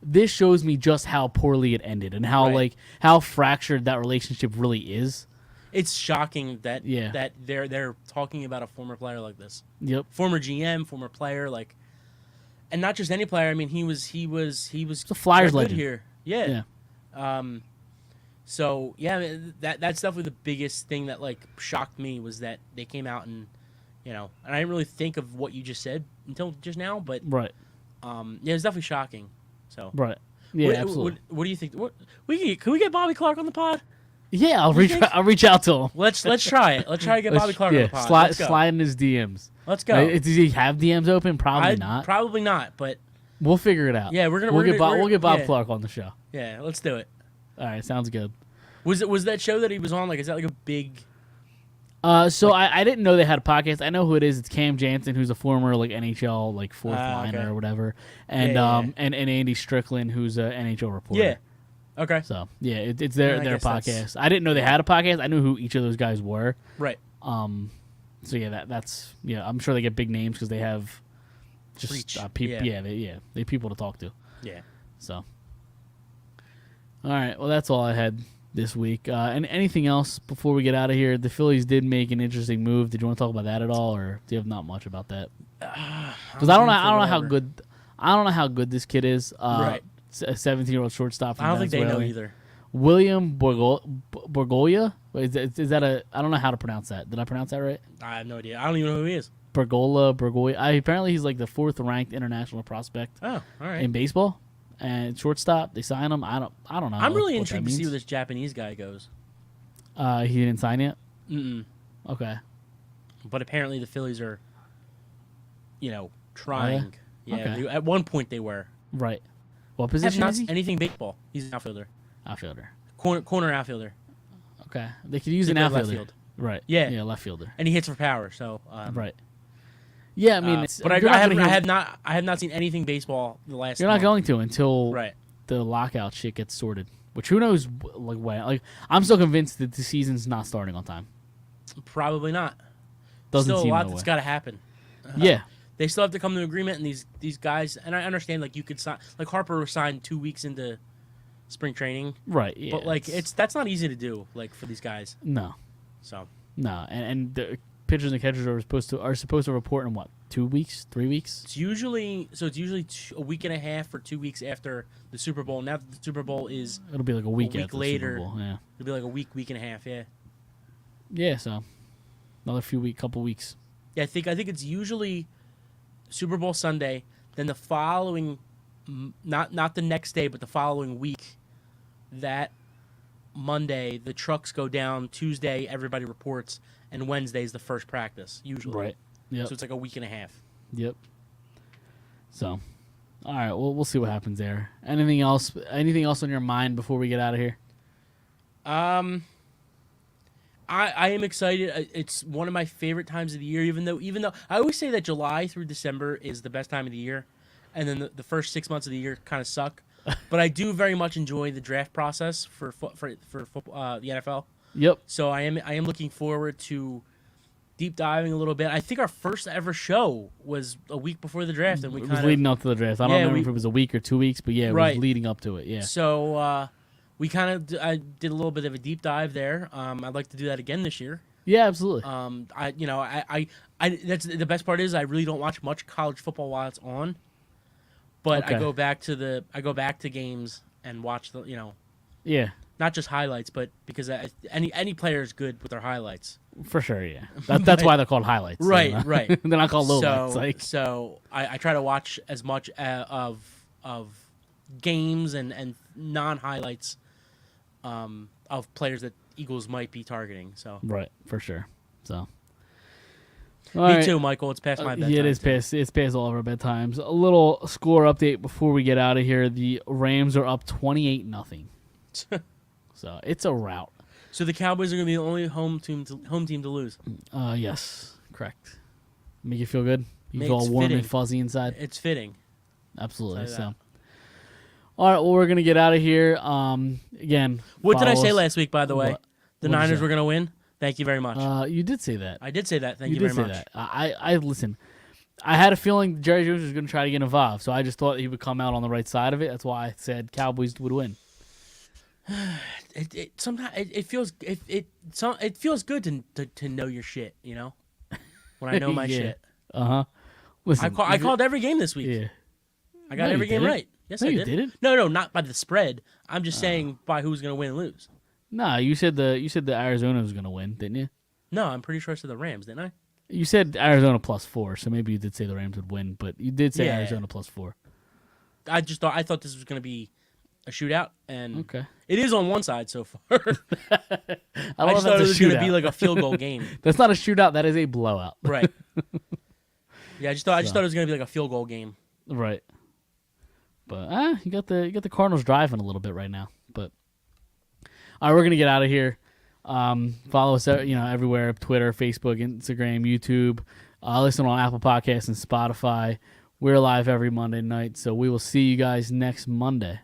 Speaker 2: This shows me just how poorly it ended and how how fractured that relationship really is.
Speaker 3: It's shocking that that they're talking about a former player like this.
Speaker 2: Yep.
Speaker 3: Former GM, former player, like, and not just any player. I mean, he was
Speaker 2: the Flyers legend
Speaker 3: here. Yeah. So yeah, that's definitely the biggest thing that like shocked me was that they came out and and I didn't really think of what you just said until just now, but
Speaker 2: right.
Speaker 3: Yeah, it's definitely shocking. So
Speaker 2: right. Yeah, absolutely.
Speaker 3: What do you think? Can we get Bobby Clark on the pod?
Speaker 2: Yeah, I'll reach out to him.
Speaker 3: Let's try it. Let's try to get Bobby Clark on the pod.
Speaker 2: Slide in his DMs.
Speaker 3: Let's go.
Speaker 2: Does he have DMs open? Probably not.
Speaker 3: Probably not, but
Speaker 2: we'll figure it out.
Speaker 3: Yeah,
Speaker 2: we'll get Bob Clark on the show.
Speaker 3: Yeah, let's do it.
Speaker 2: All right, sounds good.
Speaker 3: Was that show that he was on? Like, is that like a big?
Speaker 2: So I didn't know they had a podcast. I know who it is. It's Cam Jansen, who's a former like NHL like fourth liner
Speaker 3: okay.
Speaker 2: or whatever, and
Speaker 3: Yeah.
Speaker 2: and Andy Strickland, who's an NHL reporter.
Speaker 3: Yeah. Okay.
Speaker 2: So yeah, it's their
Speaker 3: I guess
Speaker 2: podcast.
Speaker 3: that's-
Speaker 2: I didn't know they had a podcast. I knew who each of those guys were.
Speaker 3: Right.
Speaker 2: So yeah, that's I'm sure they get big names because they have just
Speaker 3: Reach.
Speaker 2: people.
Speaker 3: Yeah.
Speaker 2: They have people to talk to.
Speaker 3: Yeah.
Speaker 2: So all right, well that's all I had this week. And anything else before we get out of here? The Phillies did make an interesting move. Did you want to talk about that at all, or do you have not much about that? Because I don't know how good this kid is.
Speaker 3: Right.
Speaker 2: A 17-year-old shortstop. From
Speaker 3: I don't think they know
Speaker 2: Venezuela.
Speaker 3: either.
Speaker 2: William Borgolia. Is that a? I don't know how to pronounce that. Did I pronounce that right?
Speaker 3: I have no idea. I don't even know who he is.
Speaker 2: Borgolia. Apparently he's like the 4th ranked international prospect
Speaker 3: Oh, all right.
Speaker 2: in baseball. And shortstop, they sign him. I don't know.
Speaker 3: I'm really
Speaker 2: what
Speaker 3: intrigued
Speaker 2: that
Speaker 3: to see
Speaker 2: means.
Speaker 3: where this Japanese guy goes.
Speaker 2: He didn't sign yet.
Speaker 3: Mm-mm.
Speaker 2: Okay.
Speaker 3: But apparently the Phillies are, trying. Yeah.
Speaker 2: Okay.
Speaker 3: At one point they were.
Speaker 2: Right. What
Speaker 3: Have
Speaker 2: position
Speaker 3: not
Speaker 2: is he?
Speaker 3: anything baseball. He's an outfielder.
Speaker 2: Outfielder.
Speaker 3: Corner outfielder.
Speaker 2: Okay. They could use
Speaker 3: He
Speaker 2: an
Speaker 3: played left
Speaker 2: outfielder.
Speaker 3: field.
Speaker 2: Right.
Speaker 3: Yeah.
Speaker 2: Yeah, left fielder.
Speaker 3: And he hits for power. So.
Speaker 2: Right. Yeah, I mean,
Speaker 3: But I
Speaker 2: you're not
Speaker 3: have
Speaker 2: gonna hear-
Speaker 3: I have not seen anything baseball the last.
Speaker 2: You're not
Speaker 3: month.
Speaker 2: going to until
Speaker 3: Right.
Speaker 2: the lockout shit gets sorted. Which who knows? Like when? Like I'm still convinced that the season's not starting on time.
Speaker 3: Probably not.
Speaker 2: Doesn't
Speaker 3: Still
Speaker 2: seem
Speaker 3: a lot
Speaker 2: that
Speaker 3: that's
Speaker 2: way.
Speaker 3: got to happen.
Speaker 2: Yeah.
Speaker 3: They still have to come to an agreement, and these guys. And I understand, like you could sign, like Harper was signed 2 weeks into spring training,
Speaker 2: Right. Yeah.
Speaker 3: but like that's not easy to do, like for these guys.
Speaker 2: no,
Speaker 3: So
Speaker 2: and the pitchers and catchers are supposed to report in what 2 weeks, 3 weeks.
Speaker 3: it's usually a week and a half or 2 weeks after the Super Bowl. Now that the Super Bowl is,
Speaker 2: It'll be like a week
Speaker 3: week
Speaker 2: after
Speaker 3: later.
Speaker 2: the Super Bowl. Yeah.
Speaker 3: it'll be like a week and a half. Yeah,
Speaker 2: Yeah. So another couple weeks.
Speaker 3: yeah. I think it's usually Super Bowl Sunday, then the following, not the next day, but the following week. That Monday, the trucks go down. Tuesday, everybody reports, and Wednesday is the first practice, usually.
Speaker 2: Right. Yep.
Speaker 3: So it's like a week and a half.
Speaker 2: Yep. So, all right. Well, we'll see what happens there. Anything else? Anything else on your mind before we get out of here?
Speaker 3: I am excited. It's one of my favorite times of the year, even though I always say that July through December is the best time of the year, and then the first 6 months of the year kind of suck. But I do very much enjoy the draft process for football, the NFL.
Speaker 2: Yep.
Speaker 3: So I am looking forward to deep diving a little bit. I think our first ever show was a week before the draft, and we
Speaker 2: It was
Speaker 3: kind of
Speaker 2: leading up to the draft. I don't
Speaker 3: Yeah,
Speaker 2: remember
Speaker 3: we-
Speaker 2: if it was a week or 2 weeks, but yeah, it
Speaker 3: Right.
Speaker 2: was leading up to it. Yeah.
Speaker 3: so we kind of I did a little bit of a deep dive there. I'd like to do that again this year.
Speaker 2: Yeah, absolutely.
Speaker 3: I that's the best part is I really don't watch much college football while it's on, but
Speaker 2: Okay.
Speaker 3: I go back to games and watch
Speaker 2: yeah,
Speaker 3: not just highlights, but because any player is good with their highlights.
Speaker 2: for sure. Yeah. That's why they're called highlights.
Speaker 3: Right,
Speaker 2: you know?
Speaker 3: right.
Speaker 2: They're not called lowlights.
Speaker 3: So
Speaker 2: Like,
Speaker 3: so I try to watch as much of games and non highlights of players that Eagles might be targeting. So
Speaker 2: right, for sure. So.
Speaker 3: me too, Michael. It's past my bedtime.
Speaker 2: Yeah, it is
Speaker 3: too.
Speaker 2: past. It's past all of our bedtimes. A little score update before we get out of here. The Rams are up 28-0. So it's a rout.
Speaker 3: So the Cowboys are going to be the only home team to lose.
Speaker 2: Yes, correct. Make you feel good. You
Speaker 3: Makes
Speaker 2: feel all warm
Speaker 3: fitting.
Speaker 2: and fuzzy inside.
Speaker 3: It's fitting.
Speaker 2: Absolutely.
Speaker 3: Tell you
Speaker 2: So,
Speaker 3: that.
Speaker 2: all right. Well, we're gonna get out of here. Again.
Speaker 3: What did I
Speaker 2: follow
Speaker 3: say
Speaker 2: us-
Speaker 3: last week, by the way?
Speaker 2: What?
Speaker 3: The
Speaker 2: What'd you
Speaker 3: Niners
Speaker 2: say?
Speaker 3: were going to win. Thank you very much.
Speaker 2: You did say that.
Speaker 3: I did say that. Thank you,
Speaker 2: did
Speaker 3: very
Speaker 2: say
Speaker 3: much.
Speaker 2: that. I listen. I had a feeling Jerry Jones was going to try to get involved, so I just thought he would come out on the right side of it. That's why I said Cowboys would win.
Speaker 3: Sometimes it feels it feels good to know your shit. You know, when I know my
Speaker 2: Yeah.
Speaker 3: shit.
Speaker 2: Listen,
Speaker 3: I called every game this week.
Speaker 2: Yeah.
Speaker 3: I got
Speaker 2: No,
Speaker 3: every
Speaker 2: you
Speaker 3: game
Speaker 2: didn't.
Speaker 3: right. Yes,
Speaker 2: No,
Speaker 3: I
Speaker 2: you
Speaker 3: did.
Speaker 2: didn't.
Speaker 3: No, not by the spread. I'm just saying by who's going to win and lose.
Speaker 2: Nah, you said the Arizona was going to win, didn't you?
Speaker 3: No, I'm pretty sure I said the Rams, didn't I?
Speaker 2: You said Arizona +4, so maybe you did say the Rams would win, but you did say
Speaker 3: Yeah.
Speaker 2: Arizona +4.
Speaker 3: I thought this was going to be a shootout, and
Speaker 2: Okay.
Speaker 3: it is on one side so far.
Speaker 2: I
Speaker 3: I
Speaker 2: don't
Speaker 3: just
Speaker 2: know
Speaker 3: thought
Speaker 2: if
Speaker 3: it
Speaker 2: that's
Speaker 3: was
Speaker 2: a
Speaker 3: going to be
Speaker 2: shootout.
Speaker 3: like a field goal game.
Speaker 2: That's not a shootout. That is a blowout.
Speaker 3: Right. Yeah, I just thought it was going to be like a field goal game.
Speaker 2: Right. But you got the Cardinals driving a little bit right now. But all right, we're gonna get out of here. Follow us, everywhere: Twitter, Facebook, Instagram, YouTube. Listen on Apple Podcasts and Spotify. We're live every Monday night, so we will see you guys next Monday.